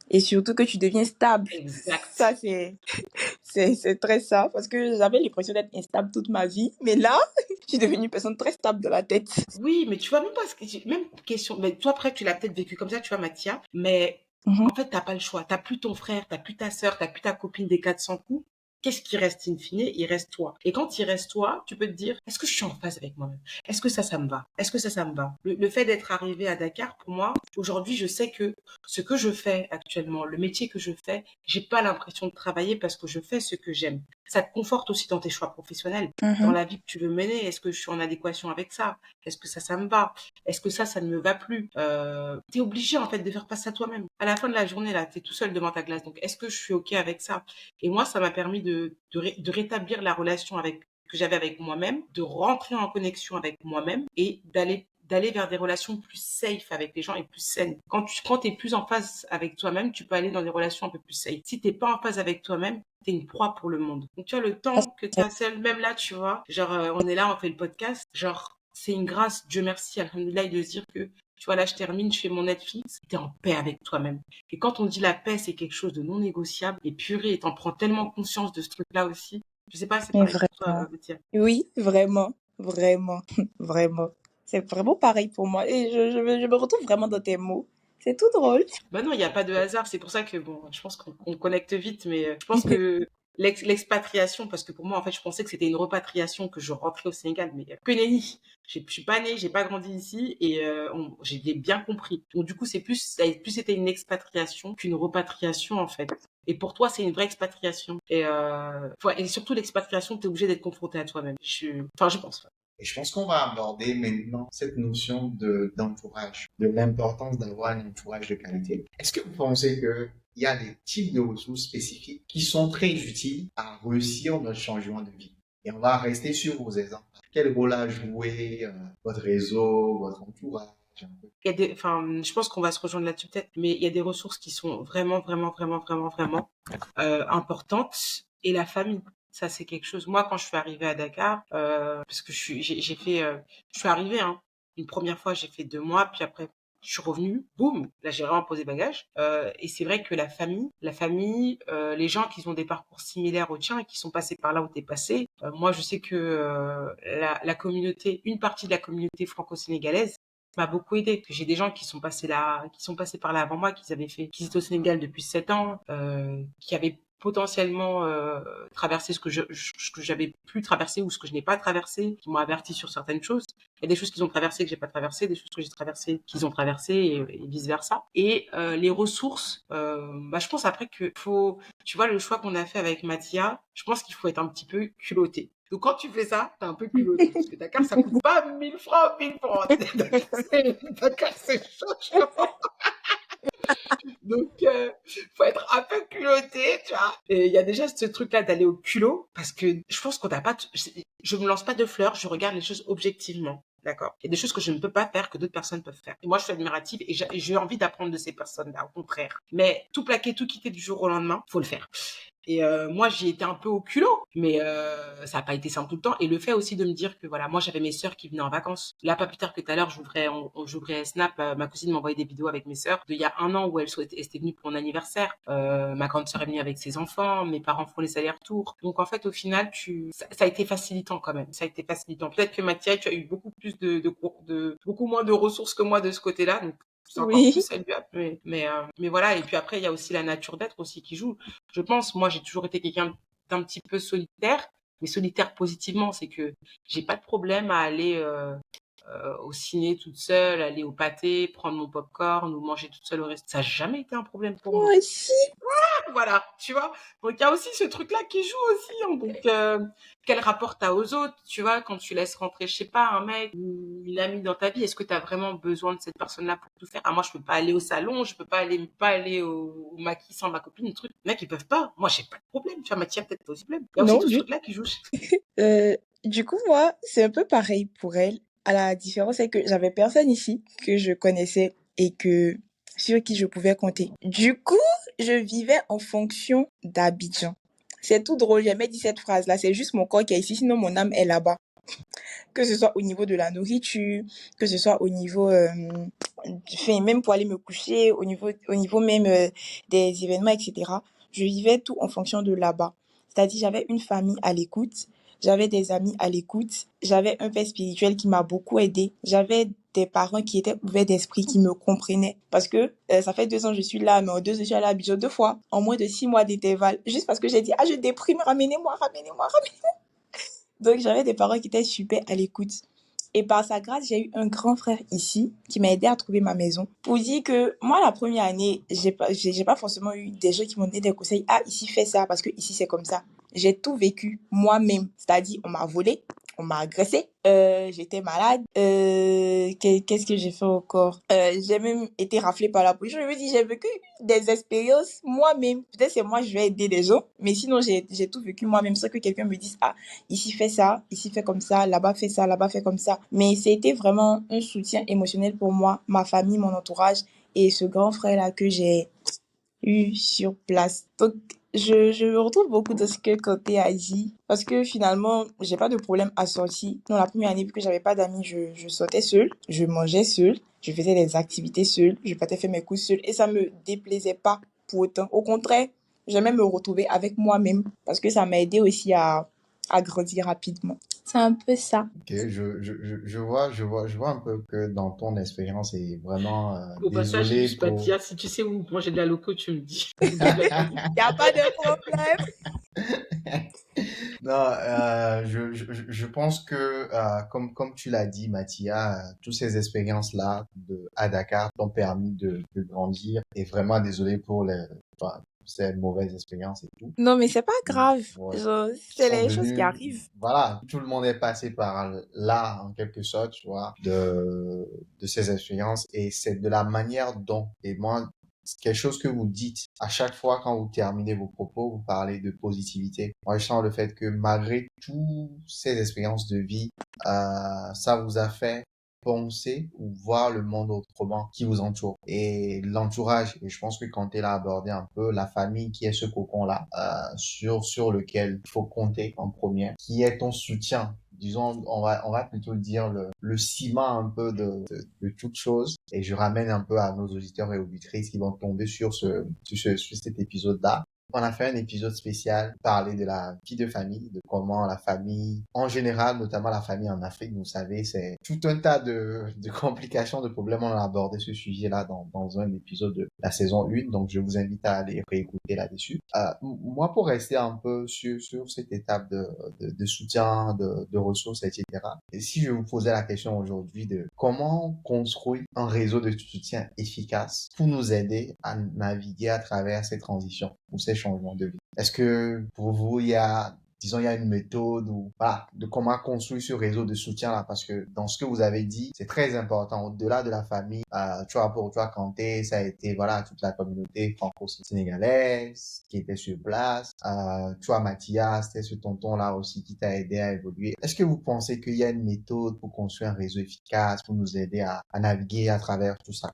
Speaker 1: Et surtout que tu deviens stable.
Speaker 2: Exact.
Speaker 1: Ça, c'est très ça parce que j'avais l'impression d'être instable toute ma vie. Mais là, je suis devenue une personne très stable de la tête.
Speaker 2: Oui, mais tu vois, même pas même question, mais toi après tu l'as peut-être vécu comme ça, tu vois, Mathia, mais
Speaker 1: Mhm.
Speaker 2: en fait t'as pas le choix. T'as plus ton frère, t'as plus ta sœur, t'as plus ta copine des 400 coups. Qu'est-ce qui reste in fine? Il reste toi. Et quand il reste toi, tu peux te dire, est-ce que je suis en phase avec moi-même? Est-ce que ça me va? Est-ce que ça me va? Le fait d'être arrivé à Dakar, pour moi, aujourd'hui, je sais que ce que je fais actuellement, le métier que je fais, j'ai pas l'impression de travailler parce que je fais ce que j'aime. Ça te conforte aussi dans tes choix professionnels, dans
Speaker 1: Mhm.
Speaker 2: la vie que tu veux mener. Est-ce que je suis en adéquation avec ça? Est-ce que ça me va? Est-ce que ça ne me va plus? T'es obligé, en fait, de faire face à toi-même. À la fin de la journée, là, t'es tout seul devant ta glace. Donc, est-ce que je suis OK avec ça? Et moi, ça m'a permis de rétablir la relation avec que j'avais avec moi-même, de rentrer en connexion avec moi-même et d'aller vers des relations plus safe avec les gens et plus saines. Quand t'es plus en phase avec toi-même, tu peux aller dans des relations un peu plus safe. Si t'es pas en phase avec toi-même, t'es une proie pour le monde. Donc, tu vois, le
Speaker 1: Ah,
Speaker 2: temps que t'as seul, même là, tu vois, genre, on est là, on fait le podcast, genre, c'est une grâce, Dieu merci, alhamdoulilah, de se dire que, tu vois, là, je termine, je fais mon Netflix, t'es en paix avec toi-même. Et quand on dit la paix, c'est quelque chose de non négociable, et purée, et t'en prends tellement conscience de ce truc-là aussi. Je sais pas, c'est
Speaker 1: mais
Speaker 2: pareil pour toi,
Speaker 1: vraiment.
Speaker 2: Betty.
Speaker 1: Oui, vraiment, vraiment, vraiment. C'est vraiment pareil pour moi. Et je me retrouve vraiment dans tes mots. C'est tout drôle.
Speaker 2: Bah non, il n'y a pas de hasard. C'est pour ça que, bon, je pense qu'on connecte vite, mais je pense que l'expatriation, parce que pour moi, en fait, je pensais que c'était une repatriation, que je rentrais au Sénégal, mais que nenni. Je suis pas née, j'ai pas grandi ici, et j'ai bien compris. Donc, du coup, ça a plus été une expatriation qu'une repatriation, en fait. Et pour toi, c'est une vraie expatriation. Et surtout, l'expatriation, t'es obligé d'être confronté à toi-même. Enfin, je pense.
Speaker 3: Et je pense qu'on va aborder maintenant cette notion d'entourage, de l'importance d'avoir un entourage de qualité. Est-ce que vous pensez qu'il y a des types de ressources spécifiques qui sont très utiles à réussir notre changement de vie? Et on va rester sur vos exemples. Quel rôle a joué votre réseau, votre entourage?
Speaker 2: Enfin, je pense qu'on va se rejoindre là-dessus peut-être, mais il y a des ressources qui sont vraiment, vraiment, vraiment, vraiment, vraiment importantes. Et la famille, ça c'est quelque chose. Moi, quand je suis arrivée à Dakar, parce que je suis arrivée, hein, une première fois, j'ai fait 2 mois, puis après, je suis revenue, boum, là j'ai vraiment posé bagage. Et c'est vrai que la famille, les gens qui ont des parcours similaires aux tiens et qui sont passés par là où t'es passé. Moi, je sais que la communauté, une partie de la communauté franco-sénégalaise m'a beaucoup aidé. J'ai des gens qui sont passés par là avant moi, qui étaient au Sénégal depuis 7 ans, qui avaient potentiellement traversé ce que j'avais pu traverser ou ce que je n'ai pas traversé, qui m'ont averti sur certaines choses. Il y a des choses qu'ils ont traversées que j'ai pas traversées, des choses que j'ai traversées qu'ils ont traversées et vice versa. Et les ressources, bah je pense après que tu vois le choix qu'on a fait avec Mathia, je pense qu'il faut être un petit peu culotté. Donc quand tu fais ça, t'es un peu culotté parce que Dakar ça coûte pas 1000 francs, 1000 francs. Dakar c'est chaud. Donc, faut être un peu culotté, tu vois. Et il y a déjà ce truc-là d'aller au culot, parce que je pense qu'on n'a pas... Je me lance pas de fleurs, je regarde les choses objectivement. D'accord. Il y a des choses que je ne peux pas faire que d'autres personnes peuvent faire. Et moi, je suis admirative et j'ai envie d'apprendre de ces personnes-là, au contraire. Mais tout plaquer, tout quitter du jour au lendemain, faut le faire. Et moi, j'y étais un peu au culot, mais ça n'a pas été simple tout le temps. Et le fait aussi de me dire que voilà, moi, j'avais mes sœurs qui venaient en vacances. Là, pas plus tard que tout à l'heure, j'ouvrais Snap. Ma cousine m'envoyait des vidéos avec mes sœurs d'il y a un an où elle était venue pour mon anniversaire. Ma grande sœur est venue avec ses enfants. Mes parents font les allers-retours. Donc en fait, au final, ça a été facilitant quand même. Ça a été facilitant. Peut-être que Mathia, tu as eu beaucoup plus beaucoup moins de ressources que moi de ce côté-là. Donc c'est encore plus
Speaker 1: Oui.
Speaker 2: saluable. Mais voilà. Et puis après, il y a aussi la nature d'être aussi qui joue. Je pense, moi, j'ai toujours été quelqu'un d'un petit peu solitaire, mais solitaire positivement, c'est que j'ai pas de problème à aller au ciné toute seule, aller au pâté, prendre mon popcorn ou manger toute seule au restaurant. Ça n'a jamais été un problème pour moi.
Speaker 1: Moi aussi.
Speaker 2: Voilà, tu vois. Donc il y a aussi ce truc-là qui joue aussi, hein. Donc quel rapport t'as aux autres, tu vois, quand tu laisses rentrer, je sais pas, un mec ou une amie dans ta vie, est-ce que t'as vraiment besoin de cette personne-là pour tout faire? Ah moi je peux pas aller au salon, je peux pas aller au maquis sans ma copine, le truc. Les mecs ils peuvent pas. Moi j'ai pas de problème, tu vois, Mathia peut-être pas aussi problème. Il y a aussi
Speaker 1: Non,
Speaker 2: tout ce truc-là qui joue.
Speaker 1: Euh, du coup, moi, c'est un peu pareil pour elle. À la différence, c'est que j'avais personne ici que je connaissais et sur qui je pouvais compter. Du coup, je vivais en fonction d'Abidjan. C'est tout drôle, j'ai jamais dit cette phrase-là. C'est juste mon corps qui est ici, sinon mon âme est là-bas. Que ce soit au niveau de la nourriture, que ce soit au niveau, même pour aller me coucher, au niveau même des événements, etc. Je vivais tout en fonction de là-bas. C'est-à-dire, j'avais une famille à l'écoute, j'avais des amis à l'écoute, j'avais un père spirituel qui m'a beaucoup aidé, j'avais des parents qui étaient ouverts d'esprit, qui me comprenaient. Parce que ça fait 2 ans que je suis là, mais en 2 ans, je suis allée à Abidjan 2 fois, en moins de 6 mois d'intervalle, juste parce que j'ai dit, ah, je déprime, ramenez-moi, ramenez-moi, ramenez-moi. Donc, j'avais des parents qui étaient super à l'écoute. Et par sa grâce, j'ai eu un grand frère ici qui m'a aidé à trouver ma maison. Pour dire que moi, la première année, j'ai pas forcément eu des gens qui m'ont donné des conseils. Ah, ici, fais ça parce que ici, c'est comme ça. J'ai tout vécu moi-même. C'est-à-dire, on m'a volé, on m'a agressée, j'étais malade, qu'est-ce que j'ai fait encore? J'ai même été raflée par la police. Je me dis, j'ai vécu des expériences moi-même. Peut-être c'est moi, je vais aider les gens, mais sinon, j'ai tout vécu moi-même sans que quelqu'un me dise, ah, ici fais ça, ici fais comme ça, là-bas fais comme ça. Mais c'était vraiment un soutien émotionnel pour moi, ma famille, mon entourage et ce grand frère-là que j'ai eu sur place. Donc, je me retrouve beaucoup dans ce que Kanté a dit parce que finalement, j'ai pas de problème à sortir. Dans la première année, vu que j'avais pas d'amis, je sortais seule, je mangeais seule, je faisais des activités seule, je partais faire mes courses seule et ça me déplaisait pas pour autant. Au contraire, j'aimais me retrouver avec moi-même parce que ça m'a aidé aussi à grandir rapidement. C'est un peu ça.
Speaker 3: Ok, je vois un peu que dans ton expérience, et vraiment
Speaker 2: Au passage,
Speaker 3: désolé
Speaker 2: juste
Speaker 3: pour.
Speaker 2: Mathia, si tu sais où manger de la loco, tu me dis.
Speaker 1: Y a pas de problème.
Speaker 3: Non, je pense que, comme tu l'as dit, Mathia, toutes ces expériences-là à Dakar t'ont permis de grandir. Et vraiment désolé pour enfin, ces mauvaises expériences et tout.
Speaker 1: Non, mais c'est pas grave.
Speaker 3: Ouais,
Speaker 1: Genre,
Speaker 3: qui
Speaker 1: c'est
Speaker 3: sont
Speaker 1: les choses qui
Speaker 3: venus,
Speaker 1: arrivent.
Speaker 3: voilà, tout le monde est passé par là, en quelque sorte, tu vois, de ces expériences. Et c'est de la manière dont, et moi, c'est quelque chose que vous dites à chaque fois quand vous terminez vos propos, vous parlez de positivité. Moi, je sens le fait que malgré toutes ces expériences de vie, ça vous a fait penser ou voir le monde autrement qui vous entoure et l'entourage. Et je pense que quand elle a abordé un peu la famille qui est ce cocon-là, sur lequel il faut compter en premier, qui est ton soutien. Disons, on va plutôt dire le ciment un peu de toute chose. Et je ramène un peu à nos auditeurs et auditrices qui vont tomber sur cet épisode-là. On a fait un épisode spécial, parler de la vie de famille, de comment la famille, en général, notamment la famille en Afrique, vous savez, c'est tout un tas de complications, de problèmes. On a abordé ce sujet-là dans un épisode de la saison 1, donc je vous invite à aller réécouter là-dessus. Moi, pour rester un peu sur cette étape de soutien, de ressources, etc., et si je vous posais la question aujourd'hui de comment construire un réseau de soutien efficace pour nous aider à naviguer à travers ces transitions ou ces changements de vie. Est-ce que pour vous, disons, il y a une méthode ou voilà, de comment construire ce réseau de soutien là, parce que dans ce que vous avez dit, c'est très important. Au-delà de la famille, tu vois, pour toi, Kanté, ça a été, voilà, toute la communauté franco-sénégalaise qui était sur place. Tu vois, Mathias, c'était ce tonton-là aussi qui t'a aidé à évoluer. Est-ce que vous pensez qu'il y a une méthode pour construire un réseau efficace, pour nous aider à naviguer à travers tout ça?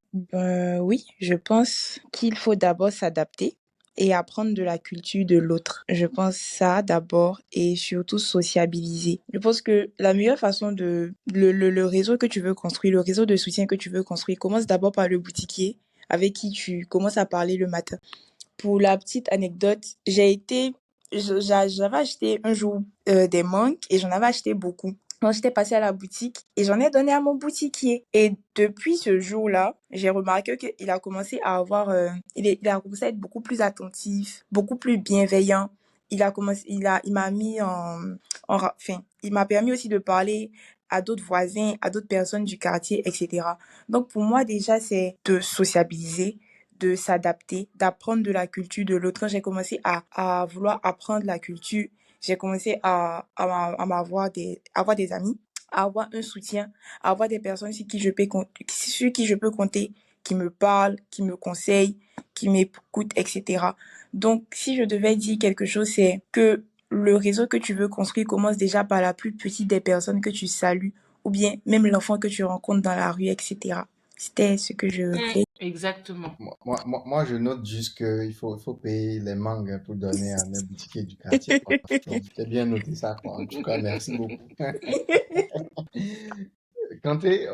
Speaker 1: Oui, je pense qu'il faut d'abord s'adapter et apprendre de la culture de l'autre. Je pense ça d'abord et surtout sociabiliser. Je pense que la meilleure façon le réseau que tu veux construire, le réseau de soutien que tu veux construire, commence d'abord par le boutiquier avec qui tu commences à parler le matin. Pour la petite anecdote, j'avais acheté un jour des mangues et j'en avais acheté beaucoup. Donc, j'étais passée à la boutique et j'en ai donné à mon boutiquier. Et depuis ce jour-là, j'ai remarqué qu'il a commencé à avoir, il a commencé à être beaucoup plus attentif, beaucoup plus bienveillant. Il m'a mis enfin, il m'a permis aussi de parler à d'autres voisins, à d'autres personnes du quartier, etc. Donc, pour moi, déjà, c'est de sociabiliser, de s'adapter, d'apprendre de la culture de l'autre. Quand j'ai commencé à vouloir apprendre la culture, j'ai commencé avoir des amis, à avoir un soutien, à avoir des personnes sur qui je peux compter, qui me parlent, qui me conseillent, qui m'écoutent, etc. Donc, si je devais dire quelque chose, c'est que le réseau que tu veux construire commence déjà par la plus petite des personnes que tu salues, ou bien même l'enfant que tu rencontres dans la rue, etc. C'était ce que je voulais.
Speaker 2: Exactement.
Speaker 3: Moi, je note juste qu'il faut payer les mangues pour donner à un boutiquier du quartier, quoi. Donc, j'ai bien noté ça, quoi. En tout cas, merci beaucoup. Kanté,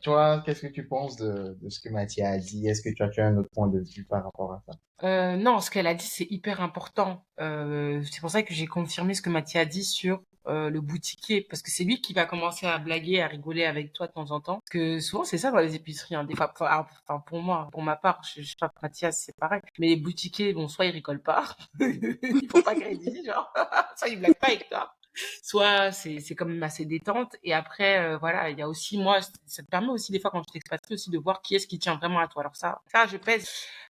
Speaker 3: toi, qu'est-ce que tu penses de ce que Mathia a dit? Est-ce que tu as un autre point de vue par rapport à ça?
Speaker 2: Non, ce qu'elle a dit, c'est hyper important. C'est pour ça que j'ai confirmé ce que Mathia a dit sur le boutiquier, parce que c'est lui qui va commencer à blaguer, à rigoler avec toi de temps en temps. Parce que souvent, c'est ça dans les épiceries. Hein. Des fois, enfin, pour moi, pour ma part, je sais pas, pour Mathias, c'est pareil. Mais les boutiquiers, bon, soit ils rigolent pas, ils font pas crédit, genre, soit ils blaguent pas avec toi. Soit c'est quand même assez détente. Et après, voilà, il y a aussi, moi, ça te permet aussi des fois quand tu t'expatries aussi de voir qui est-ce qui tient vraiment à toi. Alors ça je pèse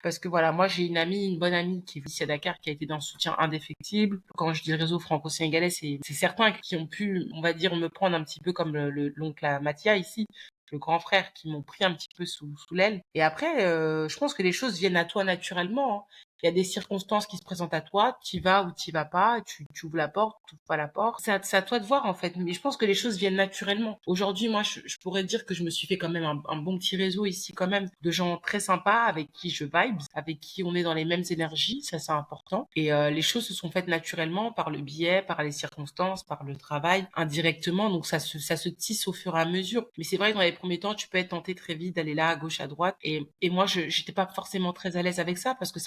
Speaker 2: parce que voilà, moi j'ai une bonne amie qui vit ici à Dakar, qui a été d'un soutien indéfectible. Quand je dis le réseau franco-sénégalais, c'est certains qui ont pu, on va dire, me prendre un petit peu comme l'oncle à Mathia ici, le grand frère, qui m'ont pris un petit peu sous l'aile. Et après, je pense que les choses viennent à toi naturellement, hein. Il y a des circonstances qui se présentent à toi, tu y vas ou tu y vas pas, tu ouvres la porte, tu ouvres pas la porte. C'est à toi de voir, en fait. Mais je pense que les choses viennent naturellement. Aujourd'hui, moi, je pourrais dire que je me suis fait quand même un bon petit réseau ici, quand même, de gens très sympas avec qui je vibe, avec qui on est dans les mêmes énergies. Ça, c'est important. Et les choses se sont faites naturellement par le biais, par les circonstances, par le travail, indirectement. Donc, ça se tisse au fur et à mesure. Mais c'est vrai que dans les premiers temps, tu peux être tenté très vite d'aller là, à gauche, à droite. Et moi, j'étais pas forcément très à l'aise avec ça parce que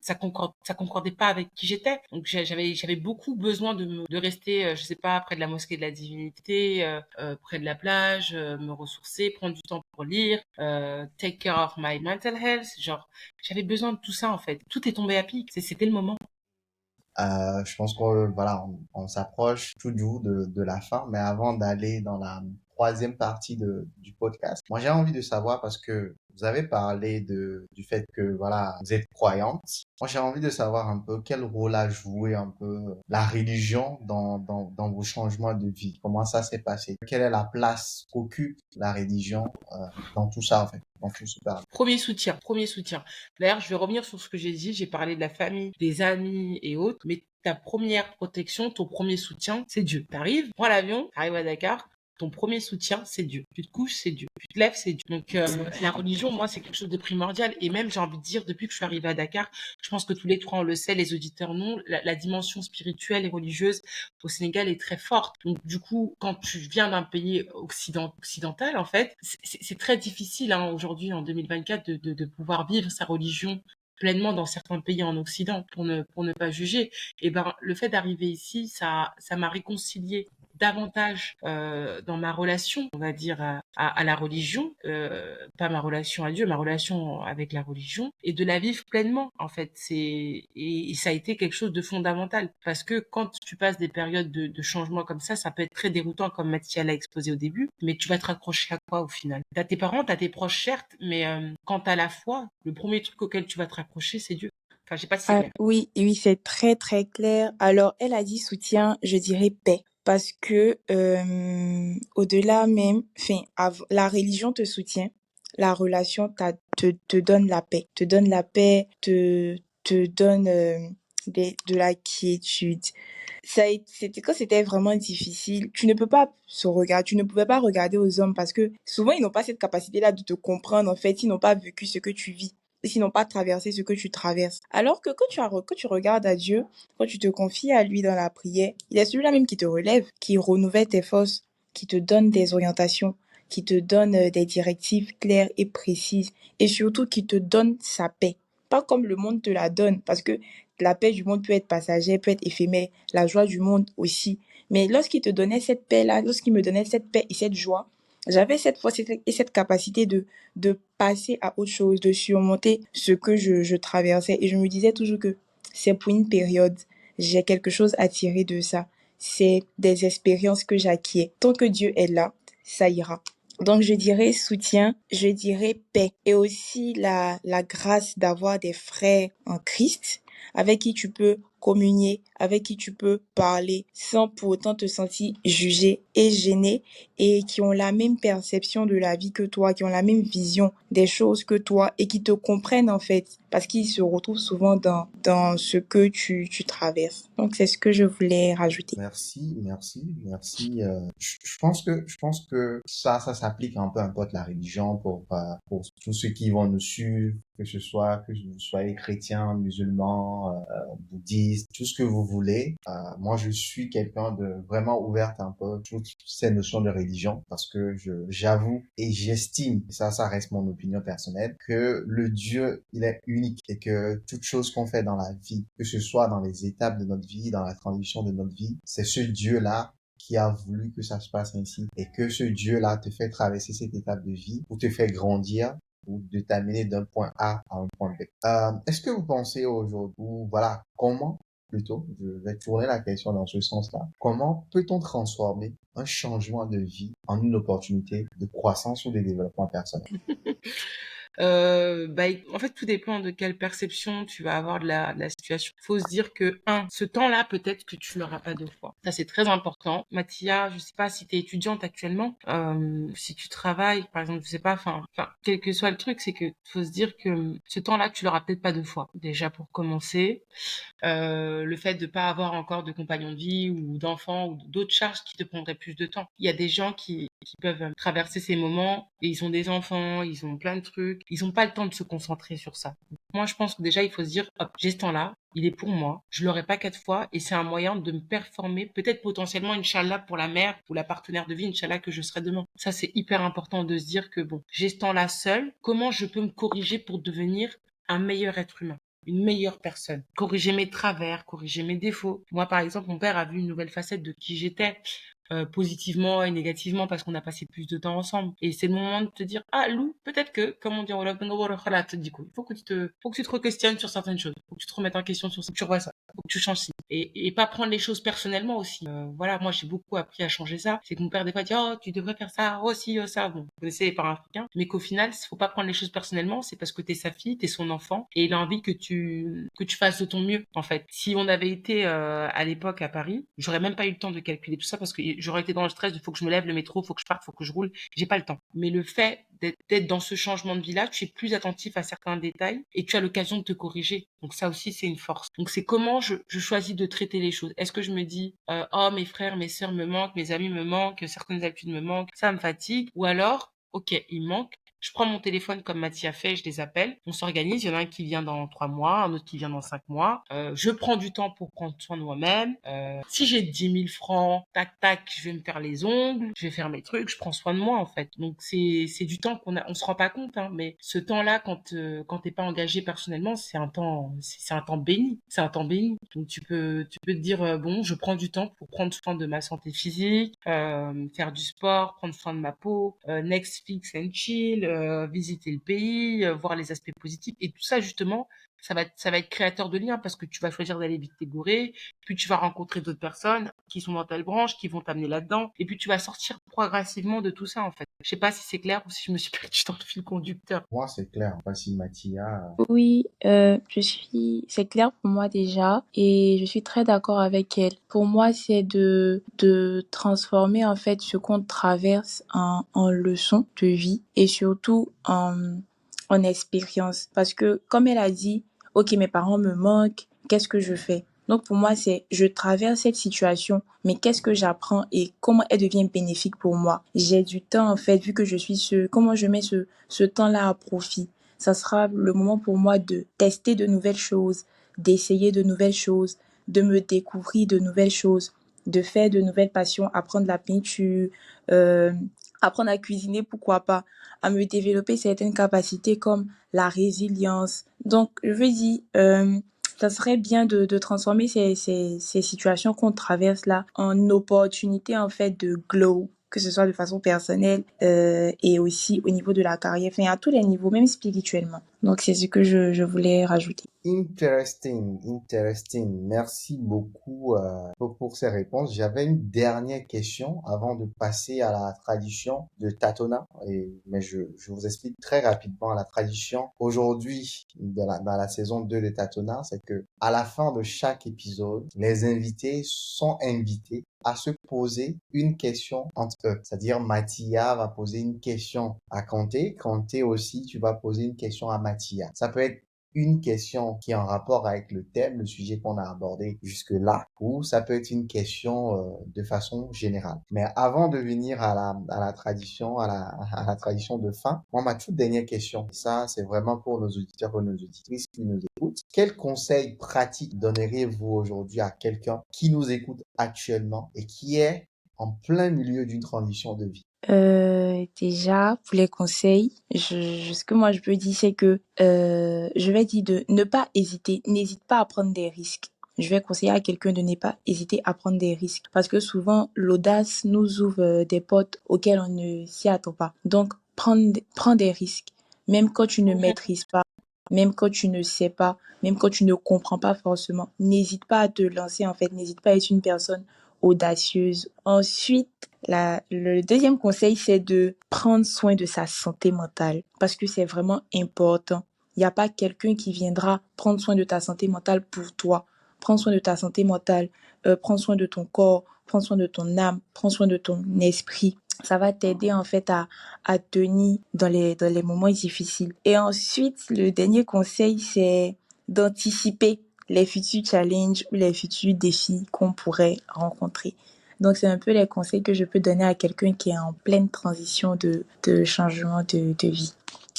Speaker 2: ça concordait pas avec qui j'étais. Donc j'avais beaucoup besoin de rester, je sais pas, près de la mosquée de la Divinité, près de la plage, me ressourcer, prendre du temps pour lire, take care of my mental health. Genre, j'avais besoin de tout ça en fait. Tout est tombé à pic. C'était le moment.
Speaker 3: Je pense qu'on voilà, on s'approche tout doux de la fin, mais avant d'aller dans la troisième partie du podcast, moi j'ai envie de savoir parce que vous avez parlé du fait que voilà, vous êtes croyante. Moi j'ai envie de savoir un peu quel rôle a joué un peu la religion dans vos changements de vie. Comment ça s'est passé? Quelle est la place qu'occupe la religion dans tout ça en fait, dans tout ce parcours?
Speaker 2: Premier soutien, premier soutien. D'ailleurs, je vais revenir sur ce que j'ai dit. J'ai parlé de la famille, des amis et autres, mais ta première protection, ton premier soutien, c'est Dieu. T'arrives, prends l'avion, t'arrives à Dakar, ton premier soutien, c'est Dieu. Tu te couches, c'est Dieu. Tu te lèves, c'est Dieu. Donc, la religion, moi, c'est quelque chose de primordial. Et même, j'ai envie de dire, depuis que je suis arrivée à Dakar, je pense que tous les trois, on le sait, les auditeurs non, la dimension spirituelle et religieuse au Sénégal est très forte. Donc, du coup, quand tu viens d'un pays occidental, en fait, c'est très difficile, hein, aujourd'hui, en 2024, de pouvoir vivre sa religion pleinement dans certains pays en Occident pour ne pas juger. Et ben, le fait d'arriver ici, ça m'a réconcilié davantage dans ma relation, on va dire, à la religion, pas ma relation à Dieu, ma relation avec la religion, et de la vivre pleinement, en fait. Et ça a été quelque chose de fondamental, parce que quand tu passes des périodes de changement comme ça peut être très déroutant, comme Mathia l'a exposé au début, mais tu vas te raccrocher à quoi au final? T'as tes parents, t'as tes proches, certes, mais quant à la foi, le premier truc auquel tu vas te raccrocher, c'est Dieu. Enfin, je sais pas si c'est
Speaker 1: Ah,
Speaker 2: clair.
Speaker 1: oui, oui, c'est très, très clair. Alors, elle a dit soutien, je dirais paix. Parce que au-delà même, enfin, la religion te soutient, la relation te donne la paix, te donne de la quiétude. C'était quand c'était vraiment difficile. Tu ne pouvais pas regarder aux hommes parce que souvent ils n'ont pas cette capacité-là de te comprendre. En fait, ils n'ont pas vécu ce que tu vis. Ils n'ont pas traversé ce que tu traverses. Alors que quand tu regardes à Dieu, quand tu te confies à lui dans la prière, il est celui-là même qui te relève, qui renouvelle tes forces, qui te donne des orientations, qui te donne des directives claires et précises et surtout qui te donne sa paix. Pas comme le monde te la donne parce que la paix du monde peut être passagère, peut être éphémère, la joie du monde aussi. Mais lorsqu'il te donnait cette paix-là, lorsqu'il me donnait cette paix et cette joie, j'avais cette force et cette capacité de passer à autre chose, de surmonter ce que je traversais. Et je me disais toujours que c'est pour une période. J'ai quelque chose à tirer de ça. C'est des expériences que j'acquiers. Tant que Dieu est là, ça ira. Donc, je dirais soutien, je dirais paix et aussi la grâce d'avoir des frères en Christ avec qui tu peux communier, avec qui tu peux parler sans pour autant te sentir jugé et gêné et qui ont la même perception de la vie que toi, qui ont la même vision des choses que toi et qui te comprennent en fait parce qu'ils se retrouvent souvent dans ce que tu traverses. Donc, c'est ce que je voulais rajouter.
Speaker 3: Merci, merci, merci. Je pense que ça s'applique un peu à importe la religion pour tous ceux qui vont nous suivre, que vous soyez chrétien, musulman, bouddhiste, tout ce que vous voulez. Moi, je suis quelqu'un de vraiment ouvert un peu toutes ces notions de religion parce que j'avoue et j'estime, et ça reste mon opinion personnelle, que le Dieu, il est unique et que toute chose qu'on fait dans la vie, que ce soit dans les étapes de notre vie, dans la transition de notre vie, c'est ce Dieu-là qui a voulu que ça se passe ainsi et que ce Dieu-là te fait traverser cette étape de vie ou te fait grandir ou de t'amener d'un point A à un point B. Est-ce que vous pensez aujourd'hui, ou voilà, comment plutôt, je vais tourner la question dans ce sens-là, comment peut-on transformer un changement de vie en une opportunité de croissance ou de développement personnel?
Speaker 2: En fait, tout dépend de quelle perception tu vas avoir de la situation. Faut se dire que, ce temps-là, peut-être que tu l'auras pas 2 fois. Ça, c'est très important. Mathia, je sais pas si tu es étudiante actuellement, si tu travailles, par exemple, je sais pas, enfin, quel que soit le truc, c'est que faut se dire que ce temps-là, tu l'auras peut-être pas 2 fois. Déjà, pour commencer, le fait de pas avoir encore de compagnon de vie ou d'enfants ou d'autres charges qui te prendraient plus de temps. Il y a des gens qui peuvent traverser ces moments et ils ont des enfants, ils ont plein de trucs, ils ont pas le temps de se concentrer sur ça. Moi, je pense que déjà, il faut se dire, hop, j'ai ce temps-là, il est pour moi, je l'aurai pas 4 fois et c'est un moyen de me performer, peut-être potentiellement, Inch'Allah, pour la mère ou la partenaire de vie, Inch'Allah, que je serai demain. Ça, c'est hyper important de se dire que bon, j'ai ce temps-là seul, comment je peux me corriger pour devenir un meilleur être humain, une meilleure personne, corriger mes travers, corriger mes défauts. Moi, par exemple, mon père a vu une nouvelle facette de qui j'étais, positivement et négativement parce qu'on a passé plus de temps ensemble. Et c'est le moment de te dire, ah, Lou, peut-être que, comme on dit en Wolof, du coup, faut que tu te re-questionnes sur certaines choses. Faut que tu te remettes en question sur ça. Faut que tu revois ça. Faut que tu changes ci. Et pas prendre les choses personnellement aussi. Voilà, moi, j'ai beaucoup appris à changer ça. C'est que mon père, des fois, dit, oh, tu devrais faire ça, oh, si, oh, ça. Bon, vous connaissez les parents africains. Mais qu'au final, faut pas prendre les choses personnellement. C'est parce que t'es sa fille, t'es son enfant. Et il a envie que tu fasses de ton mieux, en fait. Si on avait été, à l'époque à Paris, j'aurais même pas eu le temps de calculer tout ça parce que j'aurais été dans le stress, il faut que je me lève, le métro, faut que je parte, faut que je roule. J'ai pas le temps. Mais le fait d'être dans ce changement de vie-là, tu es plus attentif à certains détails et tu as l'occasion de te corriger. Donc ça aussi, c'est une force. Donc c'est comment je choisis de traiter les choses. Est-ce que je me dis, oh, mes frères, mes sœurs me manquent, mes amis me manquent, certaines habitudes me manquent, ça me fatigue. Ou alors, ok, il me manque. Je prends mon téléphone comme Mathie a fait, je les appelle, on s'organise, il y en a un qui vient dans 3 mois, un autre qui vient dans 5 mois. Je prends du temps pour prendre soin de moi-même. Si j'ai 10 000 francs, tac tac, je vais me faire les ongles, je vais faire mes trucs, je prends soin de moi en fait. Donc c'est du temps on se rend pas compte, hein, mais ce temps-là quand t'es pas engagé personnellement, c'est un temps béni, c'est un temps béni. Donc tu peux te dire bon, je prends du temps pour prendre soin de ma santé physique, faire du sport, prendre soin de ma peau, Netflix and chill, visiter le pays, voir les aspects positifs et tout ça justement, ça va être créateur de liens parce que tu vas choisir d'aller vite t'égorer, puis tu vas rencontrer d'autres personnes qui sont dans telle branche, qui vont t'amener là-dedans, et puis tu vas sortir progressivement de tout ça en fait. Je sais pas si c'est clair ou si je me suis perdue dans le fil conducteur.
Speaker 3: Moi, c'est clair. Voici Mathia.
Speaker 1: Oui, c'est clair pour moi déjà et je suis très d'accord avec elle. Pour moi, c'est de transformer en fait ce qu'on traverse en leçon de vie et surtout en expérience. Parce que comme elle a dit, ok, mes parents me manquent, qu'est-ce que je fais? Donc pour moi, c'est je traverse cette situation, mais qu'est-ce que j'apprends et comment elle devient bénéfique pour moi? J'ai du temps en fait, vu que je suis comment je mets ce temps-là à profit? Ça sera le moment pour moi de tester de nouvelles choses, d'essayer de nouvelles choses, de me découvrir de nouvelles choses, de faire de nouvelles passions, apprendre la peinture, euh, apprendre à cuisiner, pourquoi pas, à me développer certaines capacités comme la résilience. Donc, je veux dire, ça serait bien de transformer ces situations qu'on traverse là en opportunités en fait de glow, que ce soit de façon personnelle et aussi au niveau de la carrière, enfin à tous les niveaux, même spirituellement. Donc c'est ce que je voulais rajouter.
Speaker 3: Interesting, interesting. Merci beaucoup pour ces réponses. J'avais une dernière question avant de passer à la tradition de Tatona. Mais je vous explique très rapidement la tradition aujourd'hui dans la saison 2 de Tatona. C'est que à la fin de chaque épisode, les invités sont invités à se poser une question entre eux. C'est-à-dire, Mathia va poser une question à Kanté. Kanté aussi, tu vas poser une question à Mathia. Ça peut être une question qui est en rapport avec le thème, le sujet qu'on a abordé jusque-là, ou ça peut être une question de façon générale. Mais avant de venir à la tradition, à la tradition de fin, moi, ma toute dernière question, et ça, c'est vraiment pour nos auditeurs et nos auditrices qui nous écoutent. Quel conseil pratique donneriez-vous aujourd'hui à quelqu'un qui nous écoute actuellement et qui est en plein milieu d'une transition de vie?
Speaker 1: Déjà, pour les conseils, ce que moi je peux dire, c'est que je vais dire de ne pas hésiter, n'hésite pas à prendre des risques. Je vais conseiller à quelqu'un de ne pas hésiter à prendre des risques parce que souvent l'audace nous ouvre des portes auxquelles on ne s'y attend pas. Donc, prends des risques, même quand tu ne maîtrises pas, même quand tu ne sais pas, même quand tu ne comprends pas forcément. N'hésite pas à te lancer en fait, n'hésite pas à être une personne audacieuse. Ensuite, le deuxième conseil, c'est de prendre soin de sa santé mentale parce que c'est vraiment important. Il n'y a pas quelqu'un qui viendra prendre soin de ta santé mentale pour toi. Prends soin de ta santé mentale, prends soin de ton corps, prends soin de ton âme, prends soin de ton esprit. Ça va t'aider en fait à tenir dans les moments difficiles. Et ensuite, le dernier conseil, c'est d'anticiper les futurs challenges ou les futurs défis qu'on pourrait rencontrer. Donc, c'est un peu les conseils que je peux donner à quelqu'un qui est en pleine transition de changement de vie.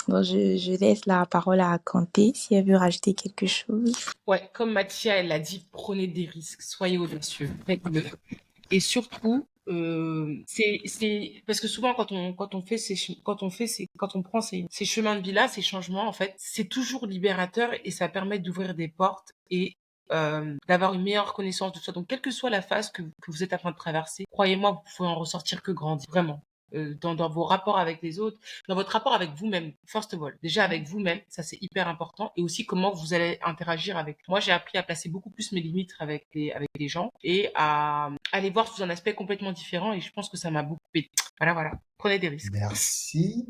Speaker 1: Donc, je laisse la parole à Kanté si elle veut rajouter quelque chose.
Speaker 2: Ouais, comme Mathia, elle l'a dit, prenez des risques, soyez audacieux, faites-le. Et surtout, c'est parce que souvent quand on fait quand on prend ces chemins de vie là, ces changements en fait, c'est toujours libérateur et ça permet d'ouvrir des portes et d'avoir une meilleure connaissance de soi. Donc quelle que soit la phase que vous êtes en train de traverser, croyez-moi, vous pouvez en ressortir que grandi, vraiment. Dans vos rapports avec les autres, dans votre rapport avec vous-même, first of all. Déjà avec vous-même, ça c'est hyper important. Et aussi comment vous allez interagir avec. Moi, j'ai appris à placer beaucoup plus mes limites avec les gens et à aller voir sous un aspect complètement différent. Et je pense que ça m'a beaucoup aidé. Voilà. Prenez des risques.
Speaker 4: Merci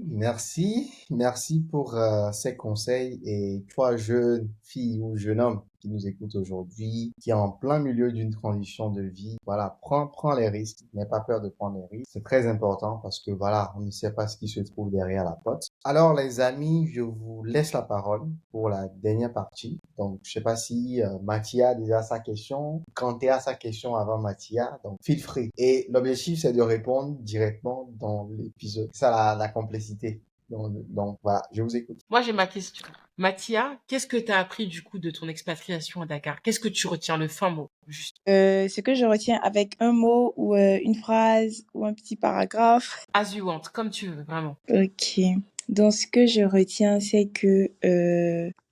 Speaker 4: pour ces conseils. Et toi, jeune fille ou jeune homme qui nous écoute aujourd'hui, qui est en plein milieu d'une transition de vie, voilà, prends les risques. N'aie pas peur de prendre les risques. C'est très important parce que voilà, on ne sait pas ce qui se trouve derrière la porte. Alors, les amis, je vous laisse la parole pour la dernière partie. Donc, je sais pas si Mathia a déjà sa question, Kanté a sa question avant Mathia. Donc, feel free. Et l'objectif, c'est de répondre directement dans l'épisode. C'est ça la complexité. Donc, voilà, je vous écoute.
Speaker 2: Moi, j'ai ma question. Mathia, qu'est-ce que tu as appris du coup de ton expatriation à Dakar? Qu'est-ce que tu retiens, le fin mot, juste?
Speaker 1: Ce que je retiens avec un mot ou une phrase ou un petit paragraphe.
Speaker 2: As you want, comme tu veux, vraiment.
Speaker 1: Ok. Donc, ce que je retiens, c'est que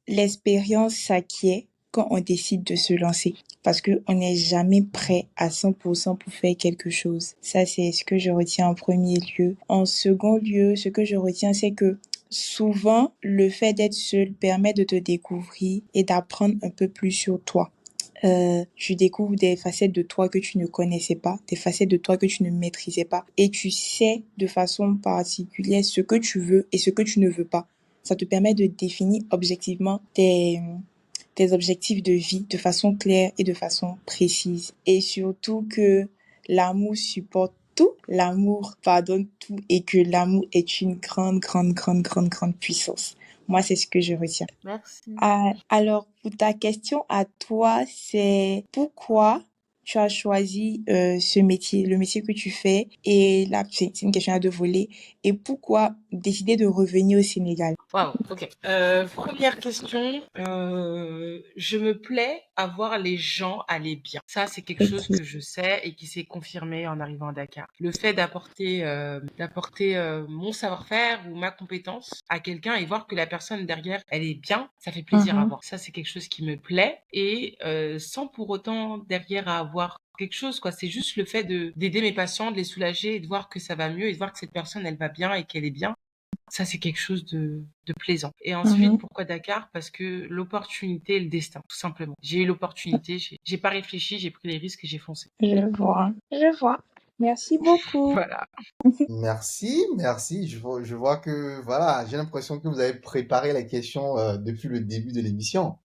Speaker 1: l'expérience s'acquiert quand on décide de se lancer. Parce qu'on n'est jamais prêt à 100% pour faire quelque chose. Ça, c'est ce que je retiens en premier lieu. En second lieu, ce que je retiens, c'est que souvent, le fait d'être seul permet de te découvrir et d'apprendre un peu plus sur toi. Tu découvres des facettes de toi que tu ne connaissais pas, des facettes de toi que tu ne maîtrisais pas, et tu sais de façon particulière ce que tu veux et ce que tu ne veux pas. Ça te permet de définir objectivement tes objectifs de vie de façon claire et de façon précise. Et surtout que l'amour supporte tout, l'amour pardonne tout et que l'amour est une grande puissance. Moi, c'est ce que je retiens.
Speaker 2: Merci.
Speaker 1: Alors, pour ta question à toi, c'est pourquoi tu as choisi ce métier, le métier que tu fais, et là, c'est une question à deux volets, et pourquoi décider de revenir au Sénégal?
Speaker 2: Waouh, ok. Première question, je me plais à voir les gens aller bien. Ça, c'est quelque chose que je sais et qui s'est confirmé en arrivant à Dakar. Le fait d'apporter mon savoir-faire ou ma compétence à quelqu'un et voir que la personne derrière, elle est bien, ça fait plaisir à voir. Ça, c'est quelque chose qui me plaît et sans pour autant derrière à avoir quelque chose, quoi. C'est juste le fait d'aider mes patients, de les soulager et de voir que ça va mieux et de voir que cette personne, elle va bien et qu'elle est bien. Ça, c'est quelque chose de plaisant. Et ensuite, pourquoi Dakar? Parce que l'opportunité et le destin, tout simplement. J'ai eu l'opportunité, j'ai pas réfléchi, j'ai pris les risques et j'ai foncé.
Speaker 1: Je vois. Merci beaucoup.
Speaker 2: Voilà.
Speaker 4: Merci. Je vois que, voilà, j'ai l'impression que vous avez préparé la question depuis le début de l'émission.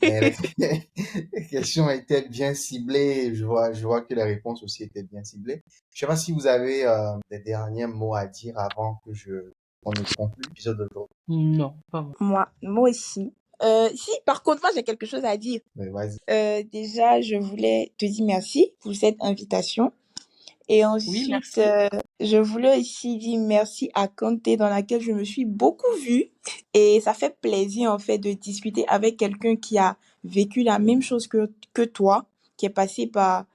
Speaker 4: Et les questions étaient bien ciblées. Je vois que les réponses aussi étaient bien ciblées. Je sais pas si vous avez des derniers mots à dire avant que on ne conclue l'épisode d'aujourd'hui.
Speaker 2: Non, pas moi.
Speaker 1: Moi aussi. Si, par contre, moi, j'ai quelque chose à dire.
Speaker 4: Mais vas-y.
Speaker 1: Déjà, je voulais te dire merci pour cette invitation. Et
Speaker 2: Oui,
Speaker 1: ensuite,
Speaker 2: merci.
Speaker 1: je voulais aussi dire merci à Kanté dans laquelle je me suis beaucoup vue. Et ça fait plaisir, en fait, de discuter avec quelqu'un qui a vécu la même chose que toi, qui est passé par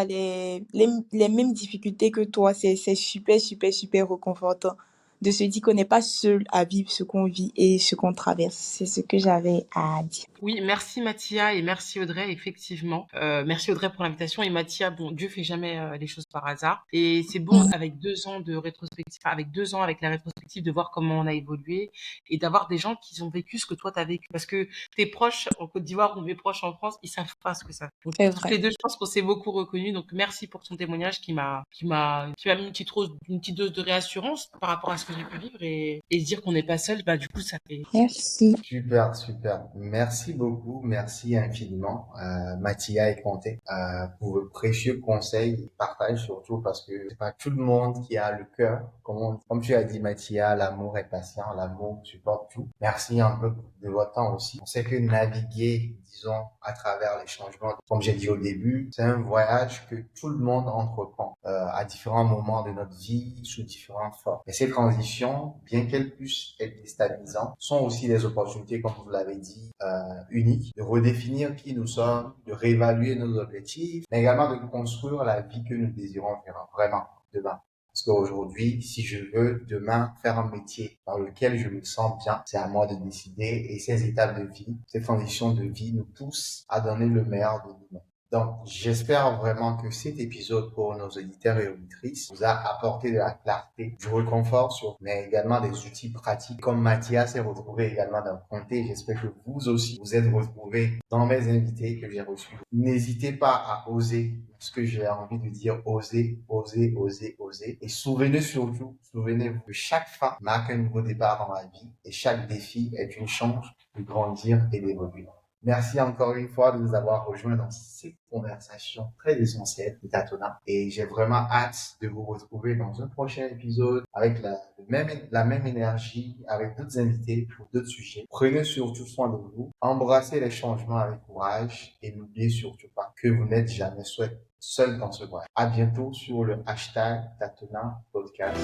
Speaker 1: les mêmes difficultés que toi. C'est super réconfortant de se dire qu'on n'est pas seul à vivre ce qu'on vit et ce qu'on traverse. C'est ce que j'avais à dire.
Speaker 2: Oui, merci Mathia et merci Audrey, effectivement. Merci Audrey pour l'invitation et Mathia, bon, Dieu fait jamais les choses par hasard. Et c'est bon, avec 2 ans de rétrospective, avec 2 ans avec la rétrospective, de voir comment on a évolué et d'avoir des gens qui ont vécu ce que toi t'as vécu. Parce que tes proches en Côte d'Ivoire ou mes proches en France, ils savent pas ce que ça fait. Donc,
Speaker 1: C'est
Speaker 2: toutes
Speaker 1: vrai.
Speaker 2: les deux, je pense qu'on s'est beaucoup reconnus. Donc, merci pour ton témoignage qui m'a mis une petite dose de réassurance par rapport à ce que j'ai pu vivre et se dire qu'on n'est pas seul, bah, du coup, ça fait.
Speaker 1: Merci.
Speaker 4: Super, super. Merci beaucoup, merci infiniment, Mathia et Conté, pour vos précieux conseils et partage surtout parce que c'est pas tout le monde qui a le cœur. Comme tu as dit, Mathia, l'amour est patient, l'amour supporte tout. Merci un peu de votre temps aussi. On sait que naviguer, disons, à travers les changements, comme j'ai dit au début, c'est un voyage que tout le monde entreprend à différents moments de notre vie, sous différentes formes. Et ces transitions, bien qu'elles puissent être déstabilisantes, sont aussi des opportunités, comme vous l'avez dit, uniques, de redéfinir qui nous sommes, de réévaluer nos objectifs, mais également de construire la vie que nous désirons faire vraiment demain. Parce qu'aujourd'hui, si je veux demain faire un métier dans lequel je me sens bien, c'est à moi de décider. Et ces étapes de vie, ces transitions de vie nous poussent à donner le meilleur de nous-mêmes. Donc, j'espère vraiment que cet épisode pour nos auditeurs et auditrices vous a apporté de la clarté, du réconfort, mais également des outils pratiques. Comme Mathias s'est retrouvé également dans le comté, j'espère que vous aussi vous êtes retrouvés dans mes invités que j'ai reçus. N'hésitez pas à oser, ce que j'ai envie de dire, oser, oser, oser, oser. Et souvenez-vous que chaque fin marque un nouveau départ dans la vie et chaque défi est une chance de grandir et d'évoluer. Merci encore une fois de nous avoir rejoints dans cette conversation très essentielle et tâtonnante. Et j'ai vraiment hâte de vous retrouver dans un prochain épisode avec la même énergie, avec d'autres invités pour d'autres sujets. Prenez surtout soin de vous, embrassez les changements avec courage et n'oubliez surtout pas que vous n'êtes jamais seul dans ce voyage. À bientôt sur le hashtag Tâtonnant Podcast.